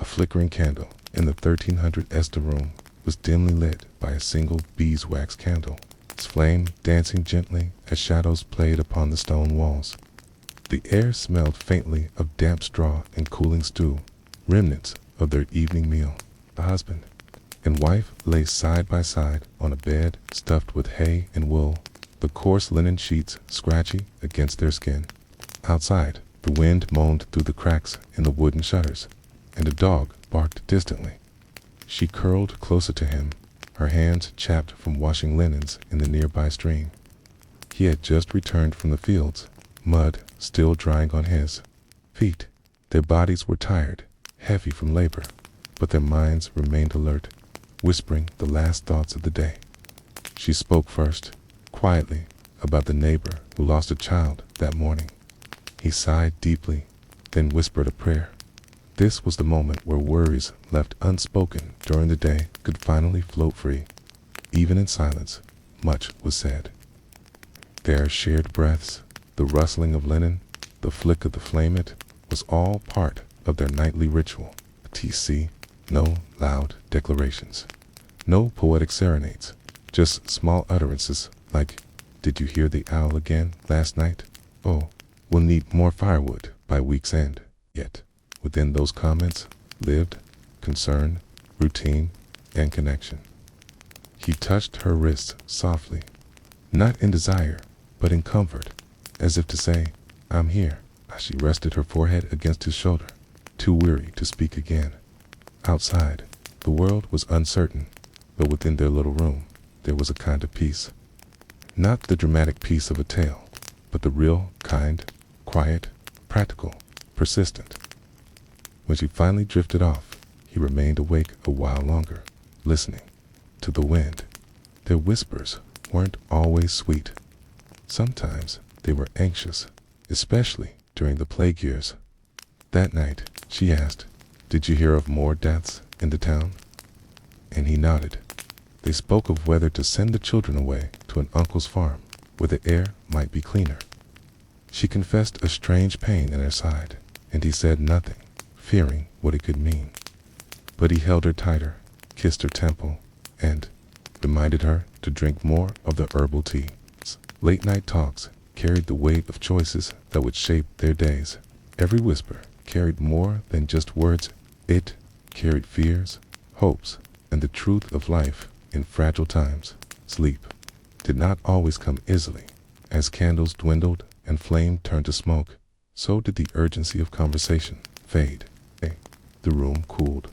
flickering candle in the 1300 Esther room was dimly lit by a single beeswax candle, its flame dancing gently as shadows played upon the stone walls. The air smelled faintly of damp straw and cooling stew, remnants of their evening meal. The husband and wife lay side by side on a bed stuffed with hay and wool, the coarse linen sheets scratchy against their skin. Outside, the wind moaned through the cracks in the wooden shutters, and a dog barked distantly. She curled closer to him, her hands chapped from washing linens in the nearby stream. He had just returned from the fields, mud still drying on his feet. Their bodies were tired, heavy from labor, but their minds remained alert, whispering the last thoughts of the day. She spoke first, quietly, about the neighbor who lost a child that morning. He sighed deeply, then whispered a prayer. This was the moment where worries left unspoken during the day could finally float free. Even in silence, much was said. Their shared breaths, the rustling of linen, the flick of the flamet, was all part of their nightly ritual. TC, no loud declarations, no poetic serenades, just small utterances like, "Did you hear the owl again last night? Oh, we'll need more firewood by week's end." Yet, within those comments lived concern, routine, and connection. He touched her wrists softly, not in desire, but in comfort, as if to say, "I'm here," as she rested her forehead against his shoulder, too weary to speak again. Outside, the world was uncertain, but within their little room, there was a kind of peace. Not the dramatic peace of a tale, but the real kind, quiet, practical, persistent. When she finally drifted off, he remained awake a while longer, listening to the wind. Their whispers weren't always sweet. Sometimes they were anxious, especially during the plague years. That night, she asked, "Did you hear of more deaths in the town?" And he nodded. They spoke of whether to send the children away to an uncle's farm, where the air might be cleaner. She confessed a strange pain in her side, and he said nothing, fearing what it could mean. But he held her tighter, kissed her temple, and reminded her to drink more of the herbal tea. Late-night talks carried the weight of choices that would shape their days. Every whisper carried more than just words. It carried fears, hopes, and the truth of life in fragile times. Sleep did not always come easily. As candles dwindled and flame turned to smoke, so did the urgency of conversation fade. The room cooled.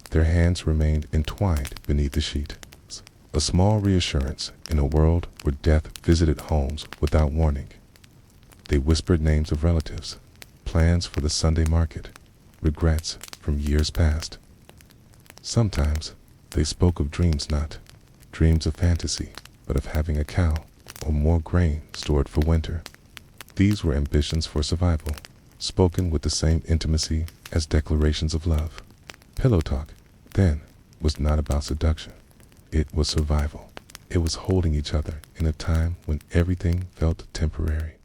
Their hands remained entwined beneath the sheet. A small reassurance in a world where death visited homes without warning. They whispered names of relatives, plans for the Sunday market, regrets from years past. Sometimes they spoke of dreams, not dreams of fantasy, but of having a cow or more grain stored for winter. These were ambitions for survival, spoken with the same intimacy as declarations of love. Pillow talk, then, was not about seduction. It was survival. It was holding each other in a time when everything felt temporary.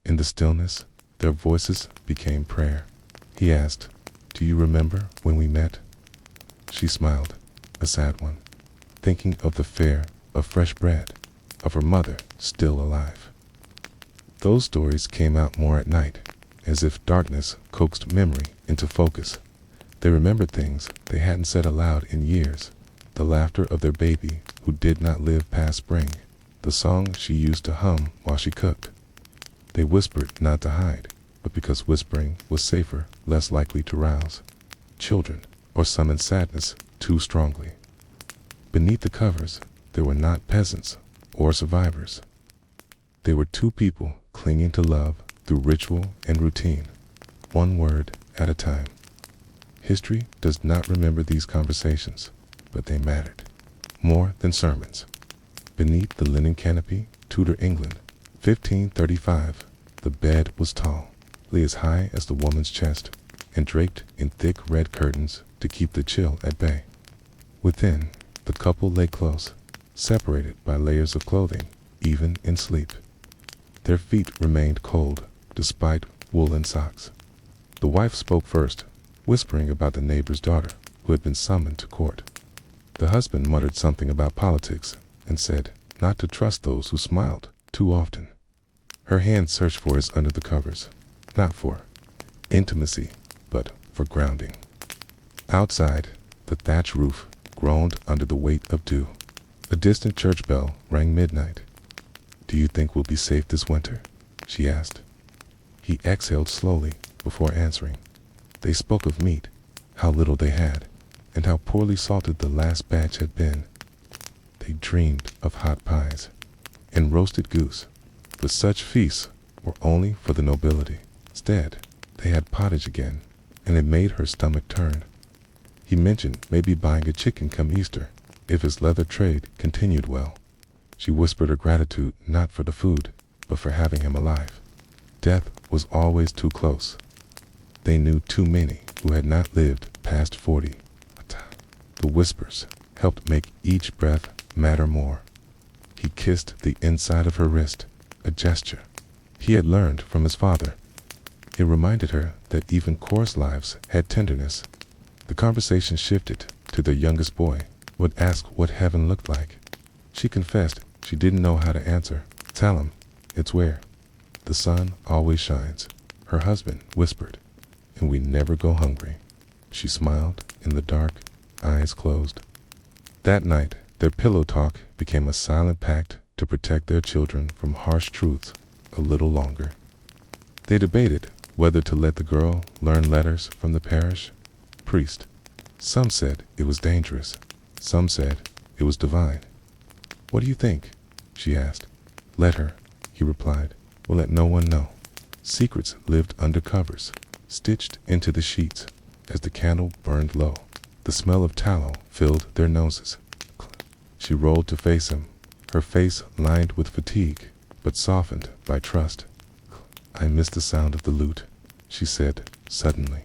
In the stillness, their voices became prayer. He asked, "Do you remember when we met?" She smiled, a sad one, thinking of the fare of fresh bread, of her mother still alive. Those stories came out more at night, as if darkness coaxed memory into focus. They remembered things they hadn't said aloud in years. The laughter of their baby who did not live past spring, the song she used to hum while she cooked. They whispered not to hide, but because whispering was safer, less likely to rouse children or summon sadness too strongly. Beneath the covers, there were not peasants or survivors. They were two people clinging to love through ritual and routine, one word at a time. History does not remember these conversations, but they mattered more than sermons. Beneath the linen canopy, Tudor England, 1535, the bed was tall, lay as high as the woman's chest, and draped in thick red curtains to keep the chill at bay. Within, the couple lay close, separated by layers of clothing, even in sleep. Their feet remained cold, despite woolen socks. The wife spoke first, whispering about the neighbor's daughter who had been summoned to court. The husband muttered something about politics and said not to trust those who smiled too often. Her hand searched for his under the covers, not for intimacy, but for grounding. Outside, the thatch roof groaned under the weight of dew. A distant church bell rang midnight. "Do you think we'll be safe this winter?" she asked. He exhaled slowly before answering. They spoke of meat, how little they had, and how poorly salted the last batch had been. They dreamed of hot pies and roasted goose, but such feasts were only for the nobility. Instead, they had pottage again, and it made her stomach turn. He mentioned maybe buying a chicken come Easter, if his leather trade continued well. She whispered her gratitude not for the food, but for having him alive. Death was always too close. They knew too many who had not lived past 40. The whispers helped make each breath matter more. He kissed the inside of her wrist, a gesture he had learned from his father. It reminded her that even coarse lives had tenderness. The conversation shifted to their youngest boy, would ask what heaven looked like. She confessed she didn't know how to answer. "Tell him, it's where the sun always shines," her husband whispered, "and we never go hungry." She smiled in the dark, eyes closed. That night, their pillow talk became a silent pact to protect their children from harsh truths a little longer. They debated whether to let the girl learn letters from the parish priest. Some said it was dangerous. Some said it was divine. "What do you think?" she asked. "Let her," he replied. "We'll let no one know." Secrets lived under covers, stitched into the sheets. As the candle burned low, the smell of tallow filled their noses. She rolled to face him, her face lined with fatigue, but softened by trust. "I miss the sound of the lute," she said suddenly.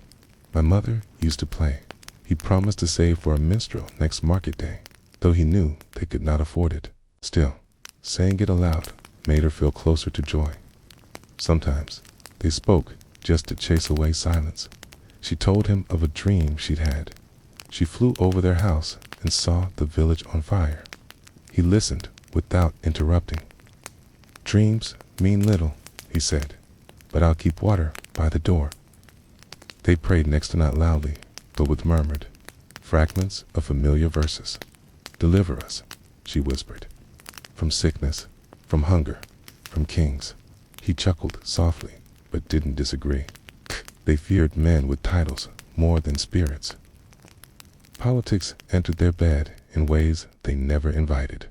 "My mother used to play." He promised to save for a minstrel next market day, though he knew they could not afford it. Still, saying it aloud made her feel closer to joy. Sometimes they spoke just to chase away silence. She told him of a dream she'd had. She flew over their house and saw the village on fire. He listened without interrupting. "Dreams mean little," he said, "but I'll keep water by the door." They prayed next to not loudly, but with murmured fragments of familiar verses. "Deliver us," she whispered, "from sickness, from hunger, from kings." He chuckled softly, but didn't disagree. They feared men with titles more than spirits. Politics entered their bed in ways they never invited.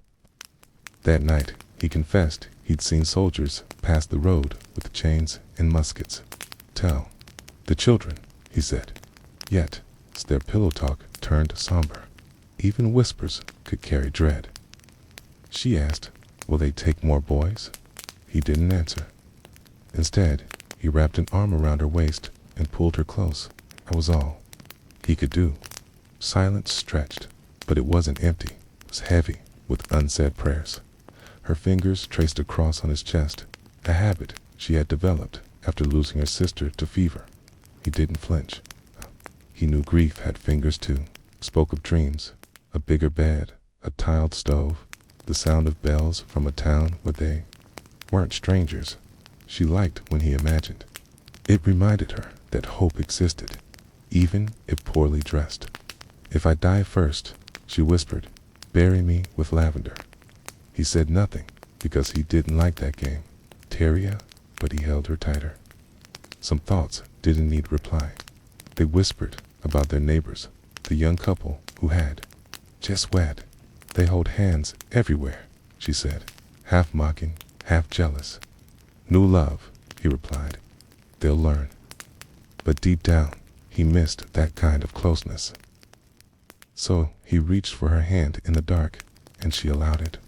That night, he confessed he'd seen soldiers pass the road with chains and muskets. "Tell the children," he said. Yet, as their pillow talk turned somber, even whispers could carry dread. She asked, "Will they take more boys?" He didn't answer. Instead, he wrapped an arm around her waist and pulled her close. That was all he could do. Silence stretched, but it wasn't empty. It was heavy with unsaid prayers. Her fingers traced a cross on his chest, a habit she had developed after losing her sister to fever. He didn't flinch. He knew grief had fingers too. Spoke of dreams, a bigger bed, a tiled stove, the sound of bells from a town where they weren't strangers. She liked when he imagined. It reminded her that hope existed, even if poorly dressed. "If I die first," she whispered, "bury me with lavender." He said nothing because he didn't like that game. Teria, but he held her tighter. Some thoughts didn't need reply. They whispered about their neighbors, the young couple who had just wed. "They hold hands everywhere," she said, half mocking, half jealous. "New love," he replied. "They'll learn." But deep down, he missed that kind of closeness. So he reached for her hand in the dark, and she allowed it.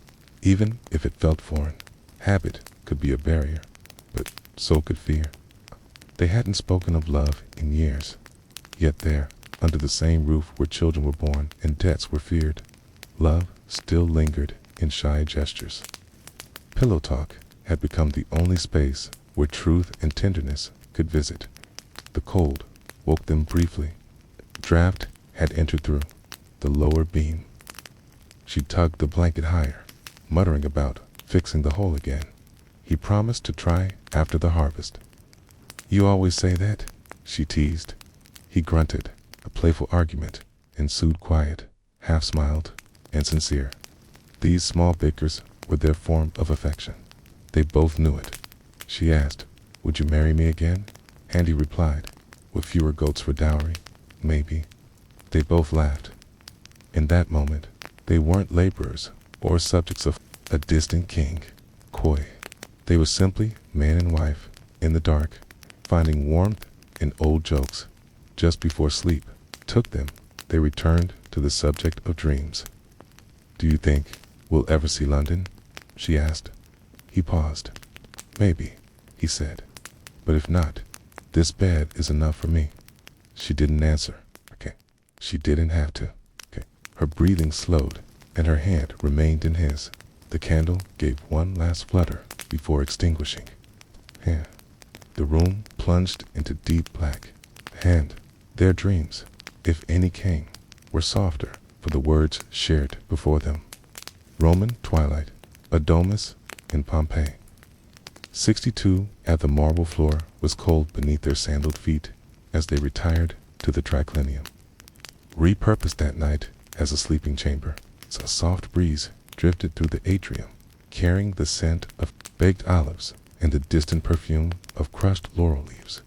Even if it felt foreign, habit could be a barrier, but so could fear. They hadn't spoken of love in years, yet there, under the same roof where children were born and debts were feared, love still lingered in shy gestures. Pillow talk had become the only space where truth and tenderness could visit. The cold woke them briefly, draft had entered through the lower beam. She tugged the blanket higher, muttering about fixing the hole again. He promised to try after the harvest. "You always say that," she teased. He grunted. A playful argument ensued, quiet, half-smiled, and sincere. These small bickers were their form of affection. They both knew it. She asked, "Would you marry me again?" And he replied, "With fewer goats for dowry, maybe." They both laughed. In that moment, they weren't laborers or subjects of a distant king. Coy. They were simply man and wife, in the dark, finding warmth in old jokes. Just before sleep took them, they returned to the subject of dreams. "Do you think we'll ever see London?" she asked. He paused. "Maybe," he said. "But if not, this bed is enough for me." She didn't answer. Okay. She didn't have to. Okay. Her breathing slowed, and her hand remained in his. The candle gave one last flutter before extinguishing. Yeah. The room plunged into deep black. And their dreams, if any came, were softer for the words shared before them. Roman twilight, a domus in Pompeii. 62 at the marble floor was cold beneath their sandaled feet as they retired to the triclinium. Repurposed that night as a sleeping chamber, a soft breeze drifted through the atrium, carrying the scent of baked olives and the distant perfume of crushed laurel leaves.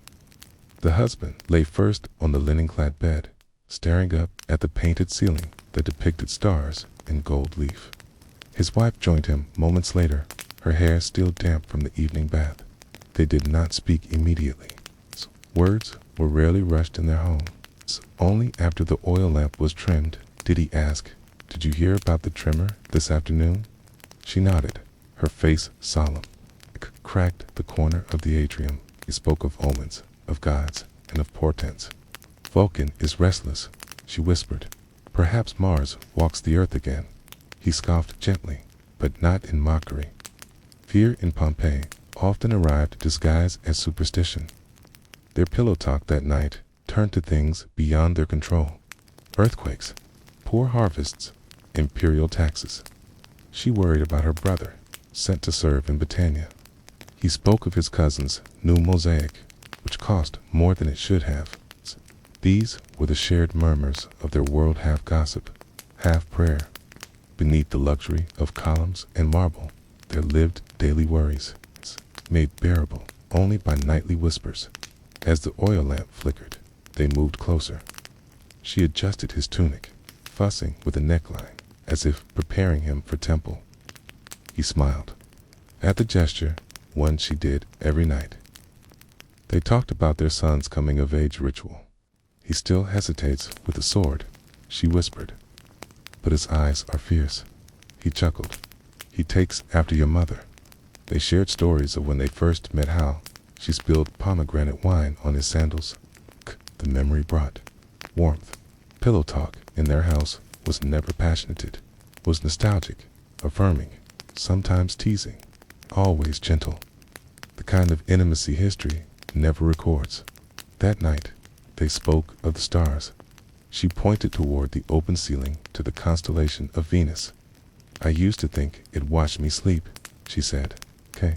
The husband lay first on the linen-clad bed, staring up at the painted ceiling that depicted stars in gold leaf. His wife joined him moments later, her hair still damp from the evening bath. They did not speak immediately. Words were rarely rushed in their home. Only after the oil lamp was trimmed did he ask, "Did you hear about the trimmer this afternoon?" She nodded, her face solemn. Cracked the corner of the atrium. He spoke of omens, of gods, and of portents. "Vulcan is restless," she whispered. "Perhaps Mars walks the earth again." He scoffed gently, but not in mockery. Fear in Pompeii often arrived disguised as superstition. Their pillow talk that night turned to things beyond their control. Earthquakes, poor harvests, imperial taxes. She worried about her brother, sent to serve in Britannia. He spoke of his cousin's new mosaic, which cost more than it should have. These were the shared murmurs of their world, half gossip, half prayer. Beneath the luxury of columns and marble, there lived daily worries, made bearable only by nightly whispers. As the oil lamp flickered, they moved closer. She adjusted his tunic, fussing with a neckline, as if preparing him for temple. He smiled at the gesture, one she did every night. They talked about their son's coming-of-age ritual. "He still hesitates with the sword," she whispered. "But his eyes are fierce." He chuckled. "He takes after your mother." They shared stories of when they first met, how she spilled pomegranate wine on his sandals. The memory brought warmth. Pillow talk in their house was never passionate. Was nostalgic, affirming, sometimes teasing, always gentle. The kind of intimacy history never records. That night, they spoke of the stars. She pointed toward the open ceiling to the constellation of Venus. "I used to think it watched me sleep," she said. "Okay."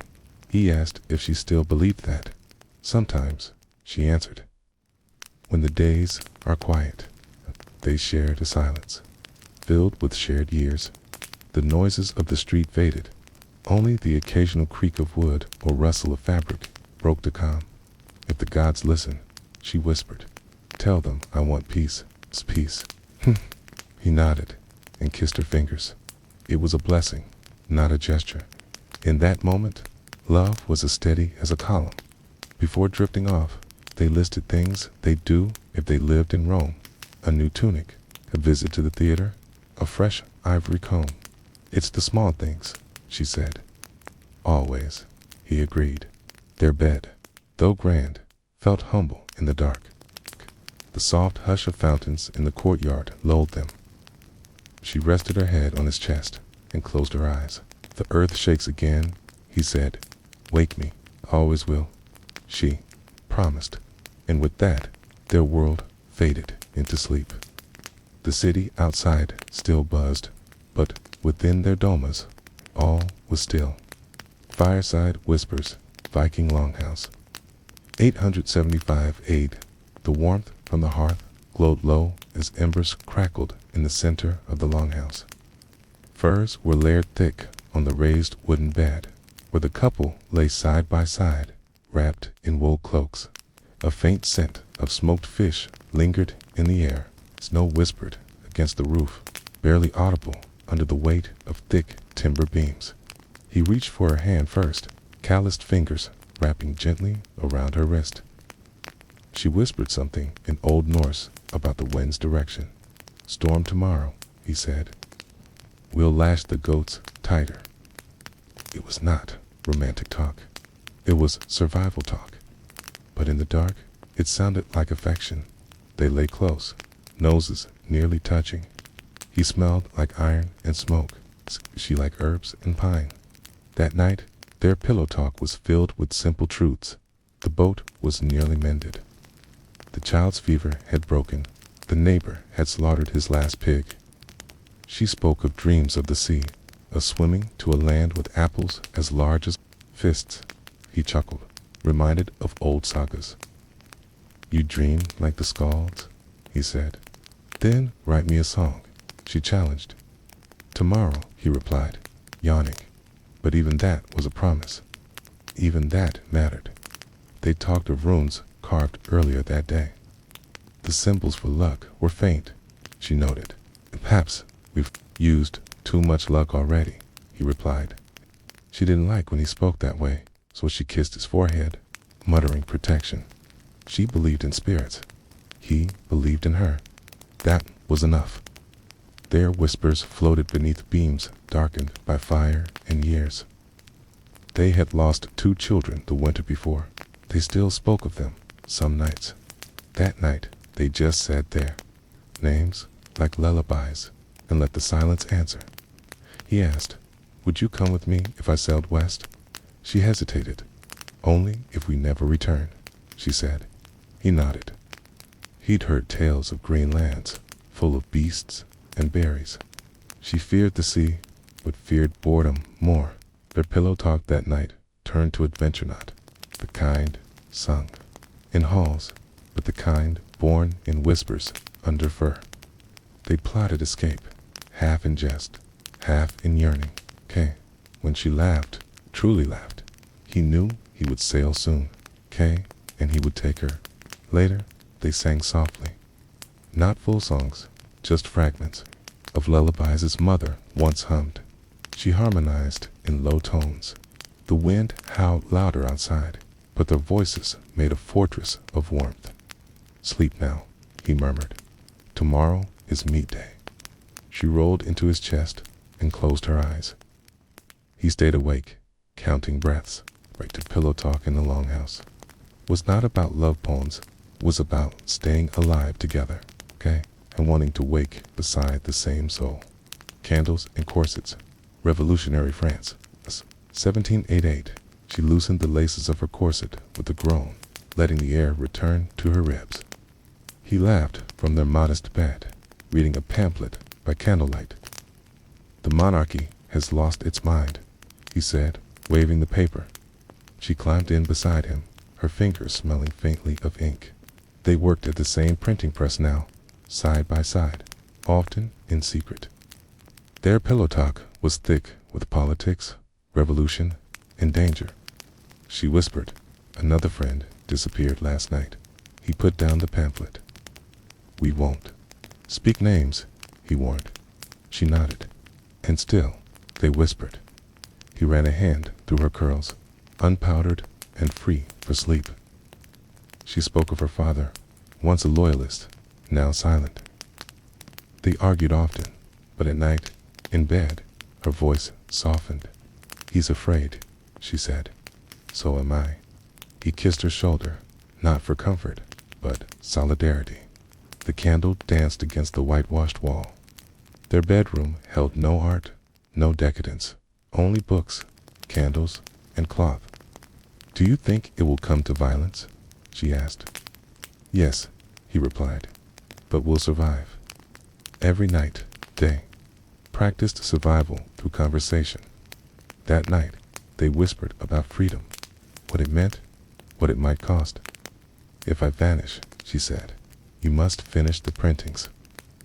He asked if she still believed that. "Sometimes," she answered. When the days are quiet, they shared a silence, filled with shared years. The noises of the street faded. Only the occasional creak of wood or rustle of fabric broke the calm. "If the gods listen," she whispered, "tell them I want peace. It's peace." He nodded and kissed her fingers. It was a blessing, not a gesture. In that moment, love was as steady as a column. Before drifting off, they listed things they'd do if they lived in Rome. A new tunic, a visit to the theater, a fresh ivory comb. "It's the small things," she said. "Always," he agreed. Their bed, though grand, felt humble in the dark. The soft hush of fountains in the courtyard lulled them. She rested her head on his chest and closed her eyes. "The earth shakes again," he said. "Wake me, always will." She promised, and with that, their world faded into sleep. The city outside still buzzed, but within their domas, all was still. Fireside whispers, Viking longhouse. 875 AD. The warmth from the hearth glowed low as embers crackled in the center of the longhouse. Furs were layered thick on the raised wooden bed, where the couple lay side by side, wrapped in wool cloaks. A faint scent of smoked fish lingered in the air. Snow whispered against the roof, barely audible under the weight of thick timber beams. He reached for her hand first, calloused fingers wrapping gently around her wrist. She whispered something in Old Norse about the wind's direction. "Storm tomorrow," he said. "We'll lash the goats tighter." It was not romantic talk. It was survival talk. But in the dark, it sounded like affection. They lay close, noses nearly touching. He smelled like iron and smoke, she like herbs and pine. That night, their pillow talk was filled with simple truths. The boat was nearly mended. The child's fever had broken. The neighbor had slaughtered his last pig. She spoke of dreams of the sea, of swimming to a land with apples as large as fists. He chuckled, reminded of old sagas. "You dream like the Skalds," he said. "Then write me a song," she challenged. "Tomorrow," he replied, yawning. But even that was a promise. Even that mattered. They talked of runes carved earlier that day. The symbols for luck were faint, she noted. "Perhaps we've used too much luck already," he replied. She didn't like when he spoke that way, so she kissed his forehead, muttering protection. She believed in spirits. He believed in her. That was enough. Their whispers floated beneath beams darkened by fire and years. They had lost 2 children the winter before. They still spoke of them, some nights. That night, they just sat there, names like lullabies, and let the silence answer. He asked, "Would you come with me if I sailed west?" She hesitated. "Only if we never return," she said. He nodded. He'd heard tales of green lands, full of beasts and berries. She feared the sea, but feared boredom more. Their pillow talk that night turned to adventure, not the kind sung in halls, but the kind born in whispers under fur. They plotted escape, half in jest, half in yearning. When she laughed, truly laughed, he knew he would sail soon. And he would take her. Later, they sang softly. Not full songs, just fragments of lullabies his mother once hummed. She harmonized in low tones. The wind howled louder outside, but their voices made a fortress of warmth. "Sleep now," he murmured. "Tomorrow is meat day." She rolled into his chest and closed her eyes. He stayed awake, counting breaths. Right to pillow talk in the longhouse was not about love poems, was about staying alive together, and wanting to wake beside the same soul. Candles and corsets. Revolutionary France. 1788. She loosened the laces of her corset with a groan, letting the air return to her ribs. He laughed from their modest bed, reading a pamphlet by candlelight. "The monarchy has lost its mind," he said, waving the paper. She climbed in beside him, her fingers smelling faintly of ink. They worked at the same printing press now, side by side, often in secret. Their pillow talk was thick with politics, revolution, and danger. She whispered, "Another friend disappeared last night." He put down the pamphlet. "We won't speak names," he warned. She nodded. And still, they whispered. He ran a hand through her curls, unpowdered and free for sleep. She spoke of her father, once a loyalist, now silent. They argued often, but at night, in bed, her voice softened. "He's afraid," she said. "So am I." He kissed her shoulder, not for comfort, but solidarity. The candle danced against the whitewashed wall. Their bedroom held no art, no decadence, only books, candles, and cloth. "Do you think it will come to violence?" she asked. "Yes," he replied. but we'll survive. Every night, they practiced survival through conversation. That night, they whispered about freedom, what it meant, what it might cost. If I vanish, she said, you must finish the printings.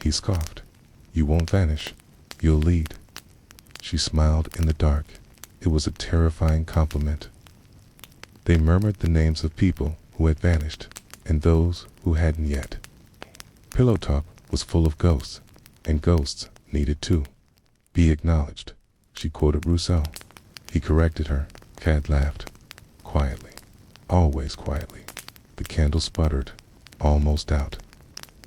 He scoffed. You won't vanish. You'll lead. She smiled in the dark. It was a terrifying compliment. They murmured the names of people who had vanished and those who hadn't yet. Pillow Talk was full of ghosts, and ghosts needed to be acknowledged. She quoted Rousseau. He corrected her. Cat laughed. Quietly. Always quietly. The candle sputtered. Almost out.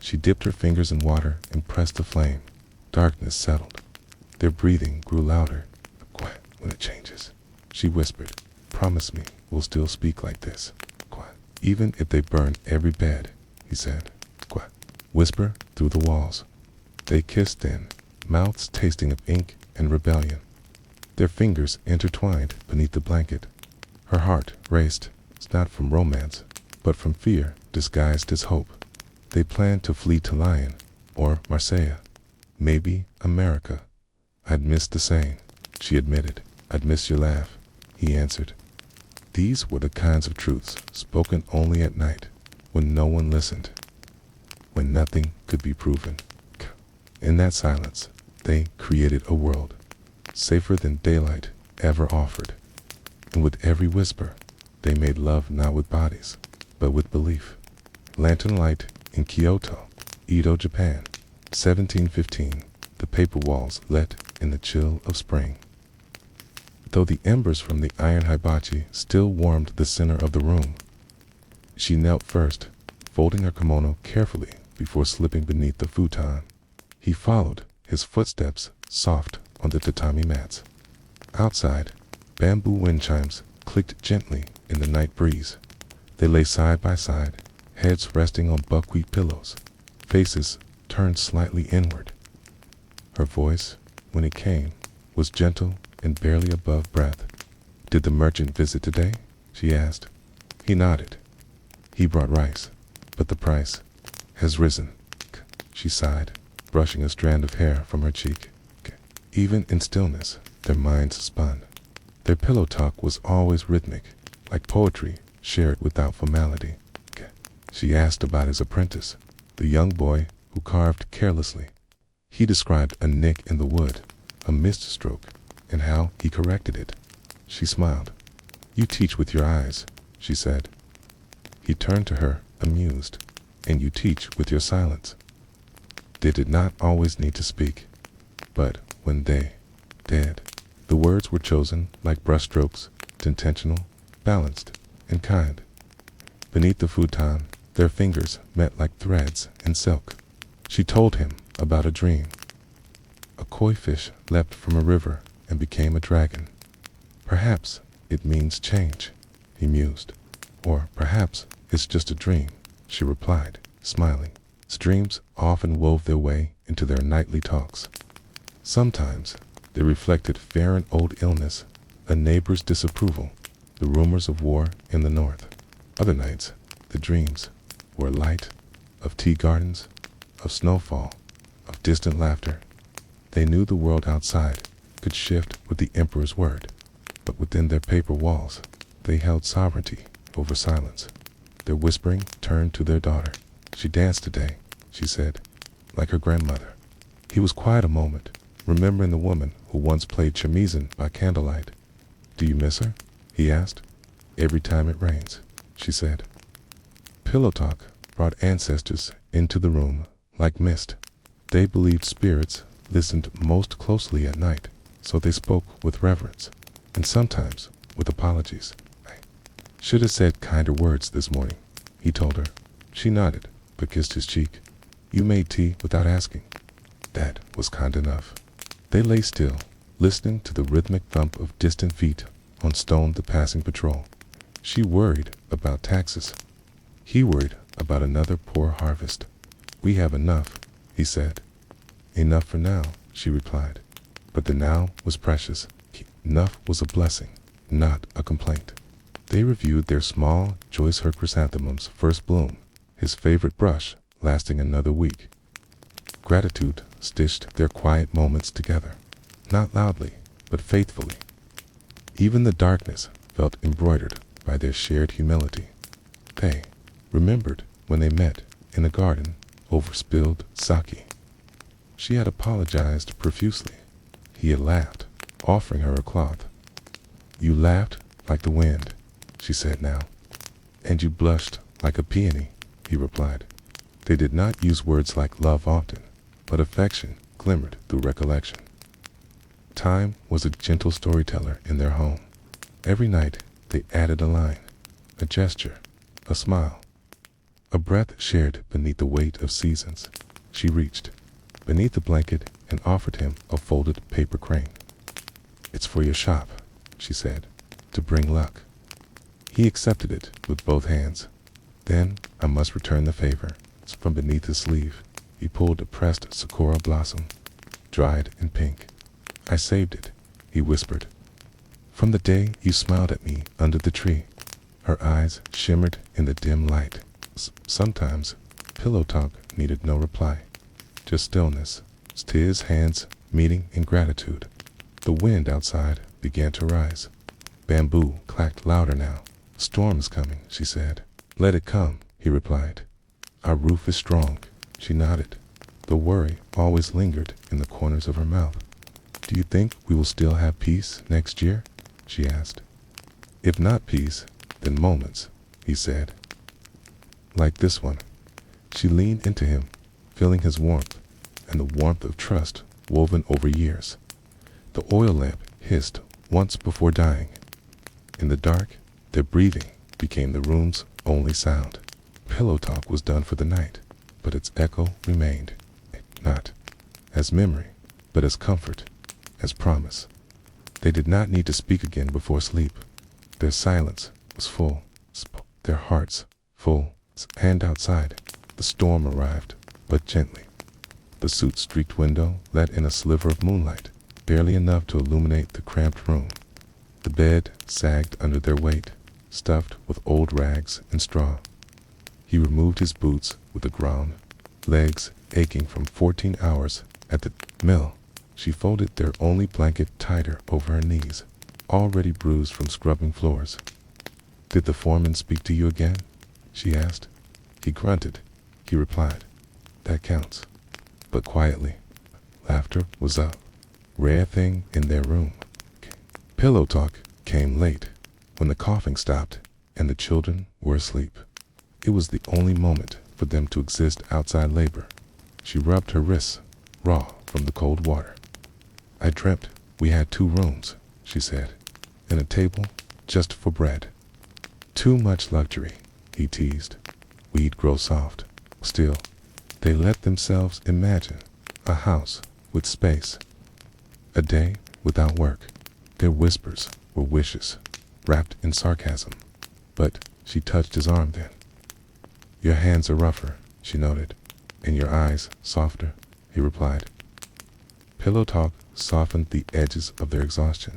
She dipped her fingers in water and pressed the flame. Darkness settled. Their breathing grew louder. Quiet when it changes. She whispered. Promise me we'll still speak like this. Quiet. Even if they burn every bed, he said. Quiet. Whisper through the walls. They kissed then, mouths tasting of ink and rebellion. Their fingers intertwined beneath the blanket. Her heart raced, not from romance, but from fear disguised as hope. They planned to flee to Lyon, or Marseille, maybe America. I'd miss the saying, she admitted. I'd miss your laugh, he answered. These were the kinds of truths spoken only at night, when no one listened, when nothing could be proven. In that silence, they created a world, safer than daylight ever offered. And with every whisper, they made love not with bodies, but with belief. Lantern light in Kyoto, Edo, Japan, 1715, the paper walls lit in the chill of spring. Though the embers from the iron hibachi still warmed the center of the room, she knelt first, folding her kimono carefully before slipping beneath the futon. He followed, his footsteps soft on the tatami mats. Outside, bamboo wind chimes clicked gently in the night breeze. They lay side by side, heads resting on buckwheat pillows, faces turned slightly inward. Her voice, when it came, was gentle and barely above breath. Did the merchant visit today? She asked. He nodded. He brought rice, but the price has risen. She sighed, brushing a strand of hair from her cheek. Even in stillness, their minds spun. Their pillow talk was always rhythmic, like poetry shared without formality. She asked about his apprentice, the young boy who carved carelessly. He described a nick in the wood, a missed stroke, and how he corrected it. She smiled. You teach with your eyes, she said. He turned to her, amused. And you teach with your silence. They did not always need to speak, but when they did, the words were chosen like brushstrokes, intentional, balanced, and kind. Beneath the futon, their fingers met like threads in silk. She told him about a dream. A koi fish leapt from a river and became a dragon. Perhaps it means change, he mused. Or perhaps it's just a dream, she replied, smiling. Dreams often wove their way into their nightly talks. Sometimes they reflected fair and old illness, a neighbor's disapproval, the rumors of war in the north. Other nights, the dreams were light, of tea gardens, of snowfall, of distant laughter. They knew the world outside could shift with the emperor's word, but within their paper walls, they held sovereignty over silence. Their whispering turned to their daughter. She danced today, she said, like her grandmother. He was quiet a moment, remembering the woman who once played shamisen by candlelight. Do you miss her? He asked. Every time it rains, she said. Pillow talk brought ancestors into the room like mist. They believed spirits listened most closely at night, so they spoke with reverence, and sometimes with apologies. I should have said kinder words this morning, he told her. She nodded, but kissed his cheek. You made tea without asking. That was kind enough. They lay still, listening to the rhythmic thump of distant feet on stone the passing patrol. She worried about taxes. He worried about another poor harvest. We have enough, he said. Enough for now, she replied. But the now was precious. Enough was a blessing, not a complaint. They reviewed their small, joyous her chrysanthemum's first bloom, his favorite brush, lasting another week. Gratitude stitched their quiet moments together, not loudly, but faithfully. Even the darkness felt embroidered by their shared humility. They remembered when they met in a garden over spilled sake. She had apologized profusely. He had laughed, offering her a cloth. "You laughed like the wind," she said now. "And you blushed like a peony," he replied. They did not use words like love often, but affection glimmered through recollection. Time was a gentle storyteller in their home. Every night they added a line, a gesture, a smile, a breath shared beneath the weight of seasons. She reached beneath the blanket and offered him a folded paper crane. "It's for your shop," she said, "to bring luck." He accepted it with both hands. "Then I must return the favor." From beneath his sleeve, he pulled a pressed sakura blossom, dried and pink. "I saved it," he whispered, "from the day you smiled at me under the tree." Her eyes shimmered in the dim light. Sometimes pillow talk needed no reply, just stillness. His hands meeting in gratitude. The wind outside began to rise. Bamboo clacked louder now. "Storm's coming," she said. "Let it come," he replied. "Our roof is strong." She nodded. The worry always lingered in the corners of her mouth. "Do you think we will still have peace next year?" she asked. "If not peace, then moments," he said. "Like this one." She leaned into him, feeling his warmth, and the warmth of trust woven over years. The oil lamp hissed once before dying. In the dark, their breathing became the room's only sound. Pillow talk was done for the night, but its echo remained, not as memory, but as comfort, as promise. They did not need to speak again before sleep. Their silence was full, their hearts full. And outside, the storm arrived, but gently. The soot-streaked window let in a sliver of moonlight, barely enough to illuminate the cramped room. The bed sagged under their weight, stuffed with old rags and straw. He removed his boots with a groan, legs aching from 14 hours at the mill. She folded their only blanket tighter over her knees, already bruised from scrubbing floors. "Did the foreman speak to you again?" she asked. He grunted. He replied, "That counts." But quietly. Laughter was a rare thing in their room. Pillow talk came late, when the coughing stopped and the children were asleep. It was the only moment for them to exist outside labor. She rubbed her wrists, raw from the cold water. "I dreamt we had 2 rooms," she said, "and a table just for bread." "Too much luxury," he teased. "We'd grow soft." Still, they let themselves imagine a house with space, a day without work. Their whispers were wishes, wrapped in sarcasm. But she touched his arm then. "Your hands are rougher," she noted, "and your eyes softer," he replied. Pillow talk softened the edges of their exhaustion.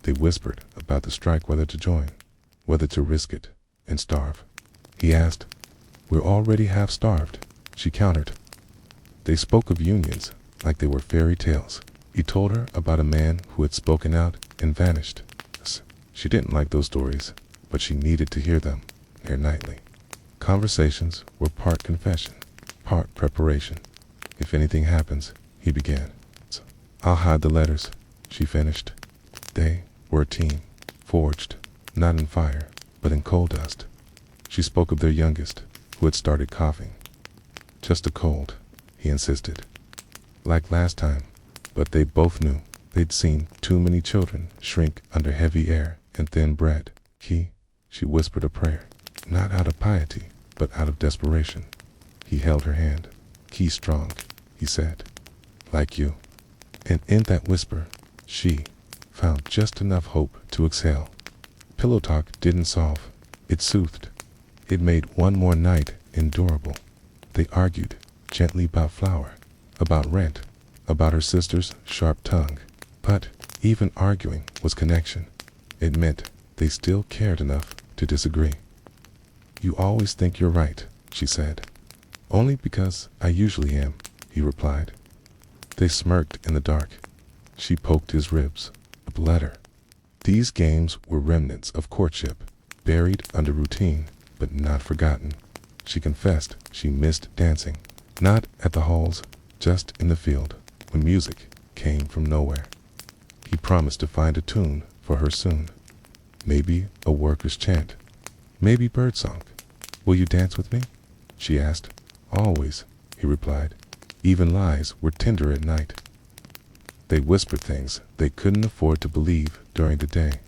They whispered about the strike, whether to join, whether to risk it and starve. He asked, "We're already half starved," she countered. They spoke of unions like they were fairy tales. He told her about a man who had spoken out and vanished. She didn't like those stories, but she needed to hear them, near nightly. Conversations were part confession, part preparation. "If anything happens," he began. "I'll hide the letters," she finished. They were a team, forged, not in fire, but in coal dust. She spoke of their youngest, who had started coughing. "Just a cold," he insisted. Like last time, but they both knew they'd seen too many children shrink under heavy air and thin bread. She whispered a prayer, not out of piety, but out of desperation. He held her hand. "Key strong," he said, "like you." And in that whisper, she found just enough hope to exhale. Pillow talk didn't solve. It soothed. It made one more night endurable. They argued gently about flour, about rent, about her sister's sharp tongue. But even arguing was connection. It meant they still cared enough to disagree. "You always think you're right," she said. Only because I usually am, he replied. They smirked in the dark. She poked his ribs. A letter. These games were remnants of courtship, buried under routine, but not forgotten. She confessed she missed dancing, not at the halls, just in the field, when music came from nowhere. He promised to find a tune for her soon. Maybe a worker's chant, maybe birdsong. Will you dance with me? She asked. Always, he replied. Even lies were tender at night. They whispered things they couldn't afford to believe during the day.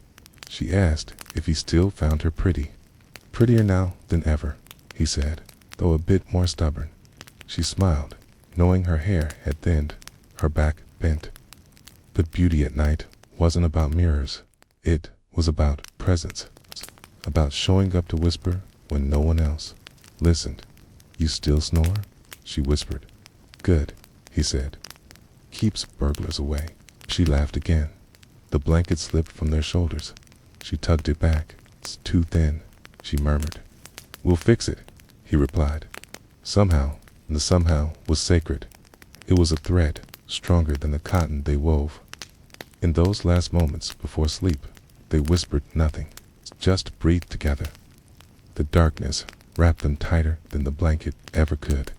She asked if he still found her pretty. Prettier now than ever, he said, though a bit more stubborn. She smiled, knowing her hair had thinned, her back bent. But beauty at night wasn't about mirrors. It was about presence, about showing up to whisper when no one else listened. You still snore? She whispered. Good, he said. Keeps burglars away. She laughed again. The blanket slipped from their shoulders. She tugged it back. It's too thin, she murmured. We'll fix it, he replied. Somehow, and the somehow was sacred. It was a thread stronger than the cotton they wove. In those last moments before sleep, they whispered nothing, just breathed together. The darkness wrapped them tighter than the blanket ever could.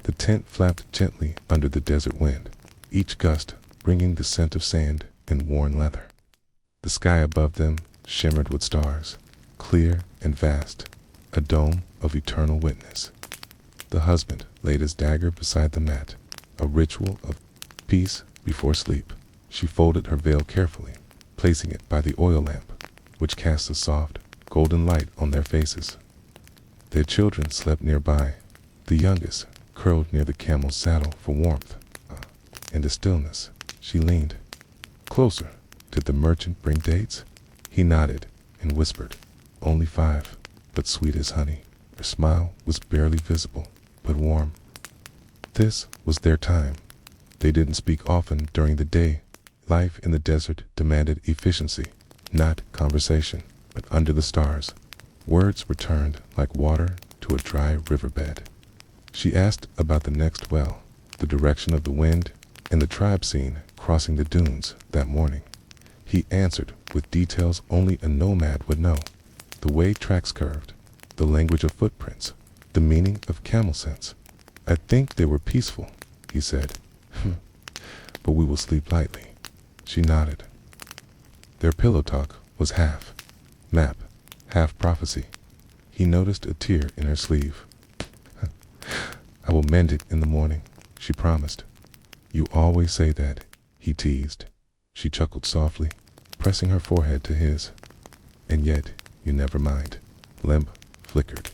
The tent flapped gently under the desert wind, each gust bringing the scent of sand and worn leather. The sky above them shimmered with stars, clear and vast, a dome of eternal witness. The husband laid his dagger beside the mat, a ritual of peace before sleep. She folded her veil carefully, placing it by the oil lamp, which cast a soft, golden light on their faces. Their children slept nearby, the youngest curled near the camel's saddle for warmth. In the stillness, she leaned closer. Did the merchant bring dates? He nodded and whispered, Only 5, but sweet as honey. Her smile was barely visible, but warm. This was their time. They didn't speak often during the day. Life in the desert demanded efficiency, not conversation, but under the stars, words returned like water to a dry riverbed. She asked about the next well, the direction of the wind, and the tribe scene crossing the dunes that morning. He answered with details only a nomad would know. The way tracks curved, the language of footprints, the meaning of camel scents. I think they were peaceful, he said. But we will sleep lightly. She nodded. Their pillow talk was half map, half prophecy. He noticed a tear in her sleeve. I will mend it in the morning, she promised. You always say that, he teased. She chuckled softly, pressing her forehead to his. And yet, you never mind. Lamp flickered.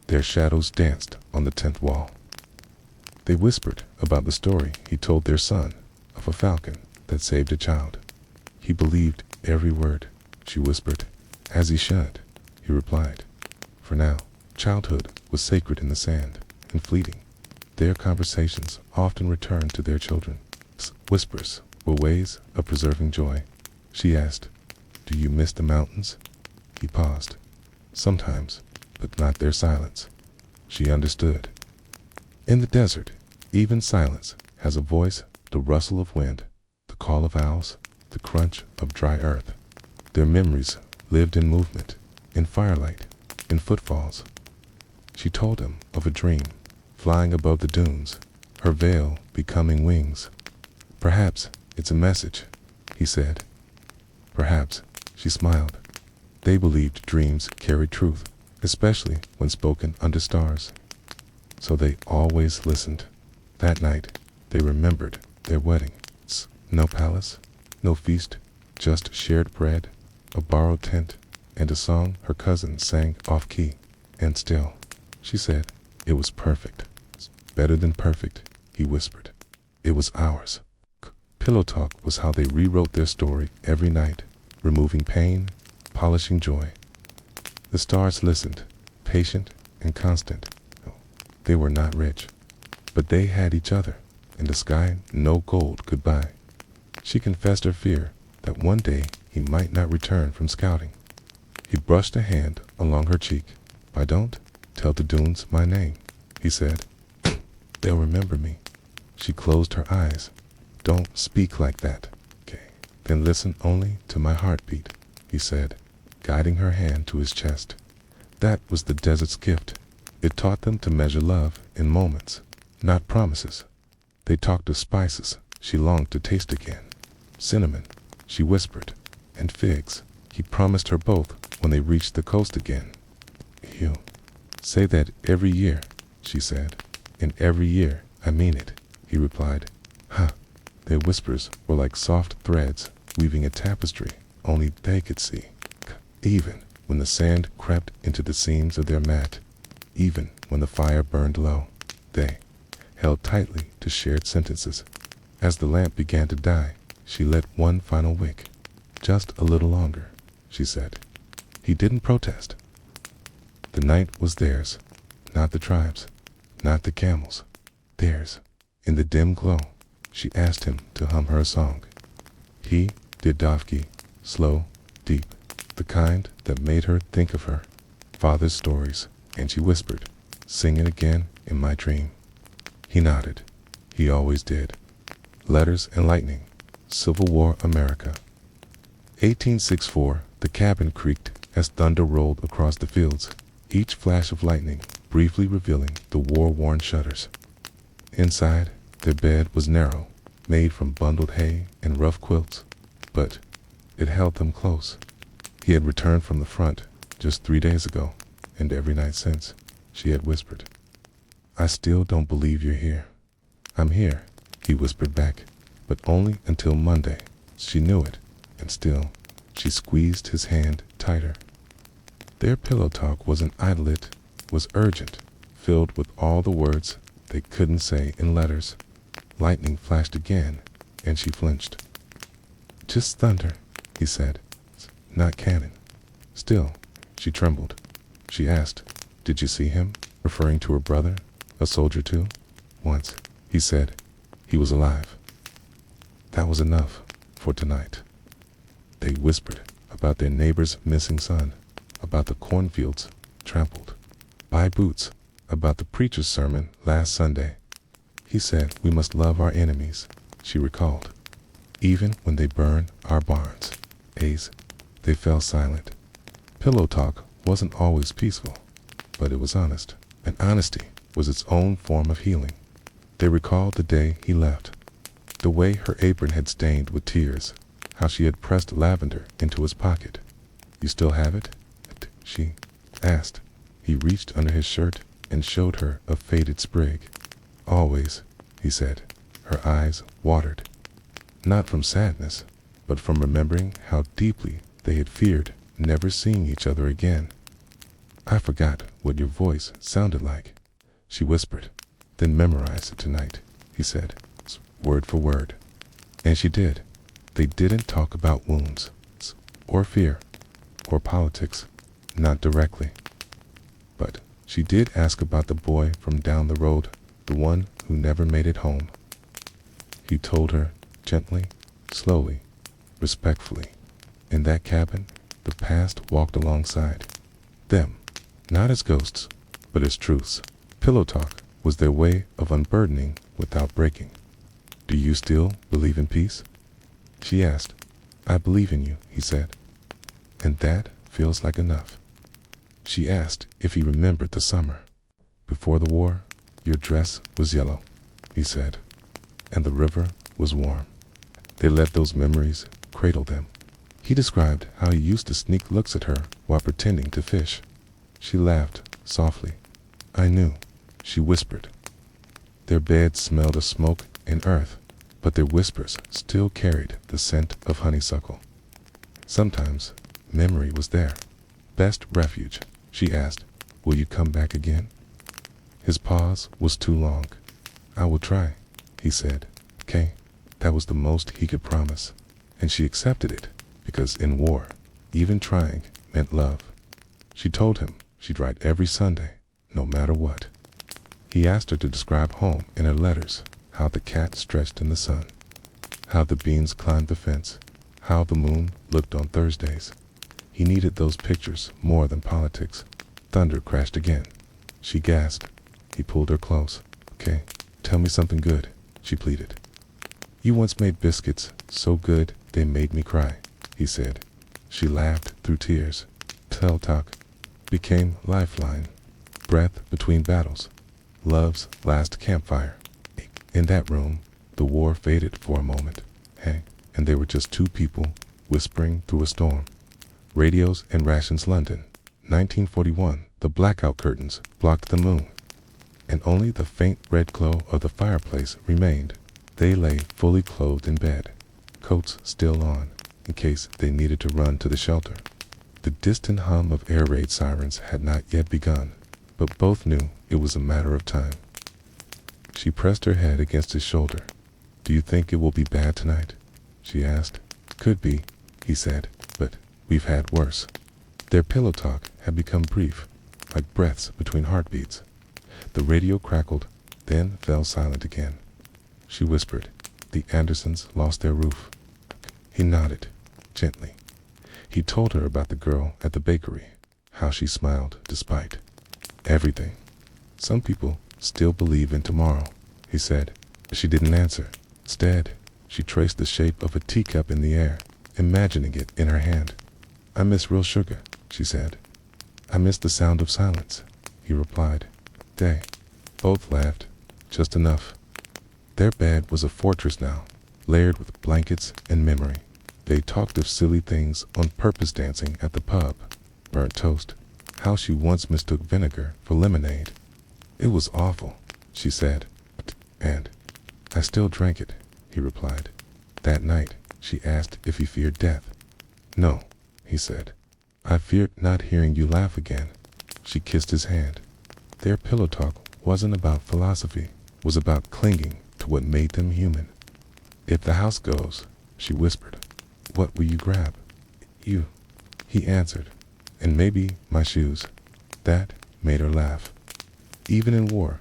Their shadows danced on the tent wall. They whispered about the story he told their son of a falcon that saved a child. He believed every word, she whispered. As he should, he replied. For now, childhood was sacred in the sand and fleeting. Their conversations often returned to their children. Whispers were ways of preserving joy. She asked, Do you miss the mountains? He paused. Sometimes, but not their silence. She understood. In the desert, even silence has a voice, the rustle of wind, the call of owls, the crunch of dry earth. Their memories lived in movement, in firelight, in footfalls. She told him of a dream, flying above the dunes, her veil becoming wings. Perhaps it's a message, he said. Perhaps, she smiled. They believed dreams carried truth, especially when spoken under stars. So they always listened. That night, they remembered their wedding. No palace, no feast, just shared bread, a borrowed tent, and a song her cousin sang off-key. And still, she said, it was perfect. Better than perfect, he whispered. It was ours. Pillow talk was how they rewrote their story every night, removing pain, polishing joy. The stars listened, patient and constant. They were not rich, but they had each other, and the sky no gold could buy. She confessed her fear that one day he might not return from scouting. He brushed a hand along her cheek. I don't tell the dunes my name, he said. They'll remember me. She closed her eyes. Don't speak like that. Okay. Then listen only to my heartbeat, he said, guiding her hand to his chest. That was the desert's gift. It taught them to measure love in moments, not promises. They talked of spices she longed to taste again. Cinnamon, she whispered, and figs. He promised her both when they reached the coast again. You say that every year, she said. And every year, I mean it, he replied. Huh. Their whispers were like soft threads weaving a tapestry only they could see. Even when the sand crept into the seams of their mat, even when the fire burned low, they held tightly to shared sentences. As the lamp began to die, she lit one final wick. Just a little longer, she said. He didn't protest. The night was theirs, not the tribe's, not the camels. Theirs. In the dim glow, she asked him to hum her a song. He did Dafki, slow, deep, the kind that made her think of her father's stories, and she whispered, "Sing it again in my dream." He nodded. He always did. Letters and lightning. Civil War America. 1864, the cabin creaked as thunder rolled across the fields, each flash of lightning briefly revealing the war-worn shutters. Inside, their bed was narrow, made from bundled hay and rough quilts, but it held them close. He had returned from the front just 3 days ago, and every night since, she had whispered, "I still don't believe you're here." "I'm here," he whispered back, but only until Monday. She knew it, and still, she squeezed his hand tighter. Their pillow talk wasn't idle, it was urgent, filled with all the words they couldn't say in letters. Lightning flashed again, and she flinched. "Just thunder," he said, "not cannon." Still, she trembled. She asked, "Did you see him?" referring to her brother, a soldier too. "Once," he said. "He was alive." That was enough for tonight. They whispered about their neighbor's missing son, about the cornfields trampled by boots, about the preacher's sermon last Sunday. He said we must love our enemies, she recalled, even when they burn our barns. They fell silent. Pillow talk wasn't always peaceful, but it was honest, and honesty was its own form of healing. They recalled the day he left, the way her apron had stained with tears, how she had pressed lavender into his pocket. "You still have it?" she asked. He reached under his shirt and showed her a faded sprig. "Always," he said. Her eyes watered, not from sadness, but from remembering how deeply they had feared never seeing each other again. "I forgot what your voice sounded like," she whispered. "Then memorize it tonight," he said, word for word. And she did. They didn't talk about wounds, or fear, or politics, not directly. But she did ask about the boy from down the road, the one who never made it home. He told her, gently, slowly, respectfully. In that cabin, the past walked alongside them, not as ghosts, but as truths. Pillow talk was their way of unburdening without breaking. "Do you still believe in peace?" she asked. "I believe in you," he said. "And that feels like enough." She asked if he remembered the summer. "Before the war, your dress was yellow," he said, "and the river was warm." They let those memories cradle them. He described how he used to sneak looks at her while pretending to fish. She laughed softly. "I knew," she whispered. Their bed smelled of smoke and earth, but their whispers still carried the scent of honeysuckle. Sometimes memory was there. "Best refuge," she asked. "Will you come back again?" His pause was too long. "I will try," he said. "Okay." That was the most he could promise, and she accepted it, because in war, even trying meant love. She told him she'd write every Sunday, no matter what. He asked her to describe home in her letters, how the cat stretched in the sun, how the beans climbed the fence, how the moon looked on Thursdays. He needed those pictures more than politics. Thunder crashed again. She gasped. He pulled her close. "Okay." Tell me something good, she pleaded. You once made biscuits so good they made me cry, he said. She laughed through tears. Pillow talk became lifeline, breath between battles, love's last campfire. In that room, the war faded for a moment, and they were just two people whispering through a storm. Radios and rations, London, 1941. The blackout curtains blocked the moon, and only the faint red glow of the fireplace remained. They lay fully clothed in bed, coats still on, in case they needed to run to the shelter. The distant hum of air raid sirens had not yet begun, but both knew it was a matter of time. She pressed her head against his shoulder. Do you think it will be bad tonight? She asked. Could be, he said, but we've had worse. Their pillow talk had become brief, like breaths between heartbeats. The radio crackled, then fell silent again. She whispered, the Andersons lost their roof. He nodded, gently. He told her about the girl at the bakery, how she smiled despite everything. Some people still believe in tomorrow, he said. She didn't answer. Instead, she traced the shape of a teacup in the air, imagining it in her hand. I miss real sugar, she said. I miss the sound of silence, he replied. They both laughed, just enough. Their bed was a fortress now, layered with blankets and memory. They talked of silly things, on purpose dancing at the pub, burnt toast, how she once mistook vinegar for lemonade. It was awful, she said, and I still drank it, he replied. That night, she asked if he feared death. No, he said. I feared not hearing you laugh again. She kissed his hand. Their pillow talk wasn't about philosophy, it was about clinging to what made them human. If the house goes, she whispered, what will you grab? You, he answered, and maybe my shoes. That made her laugh. Even in war,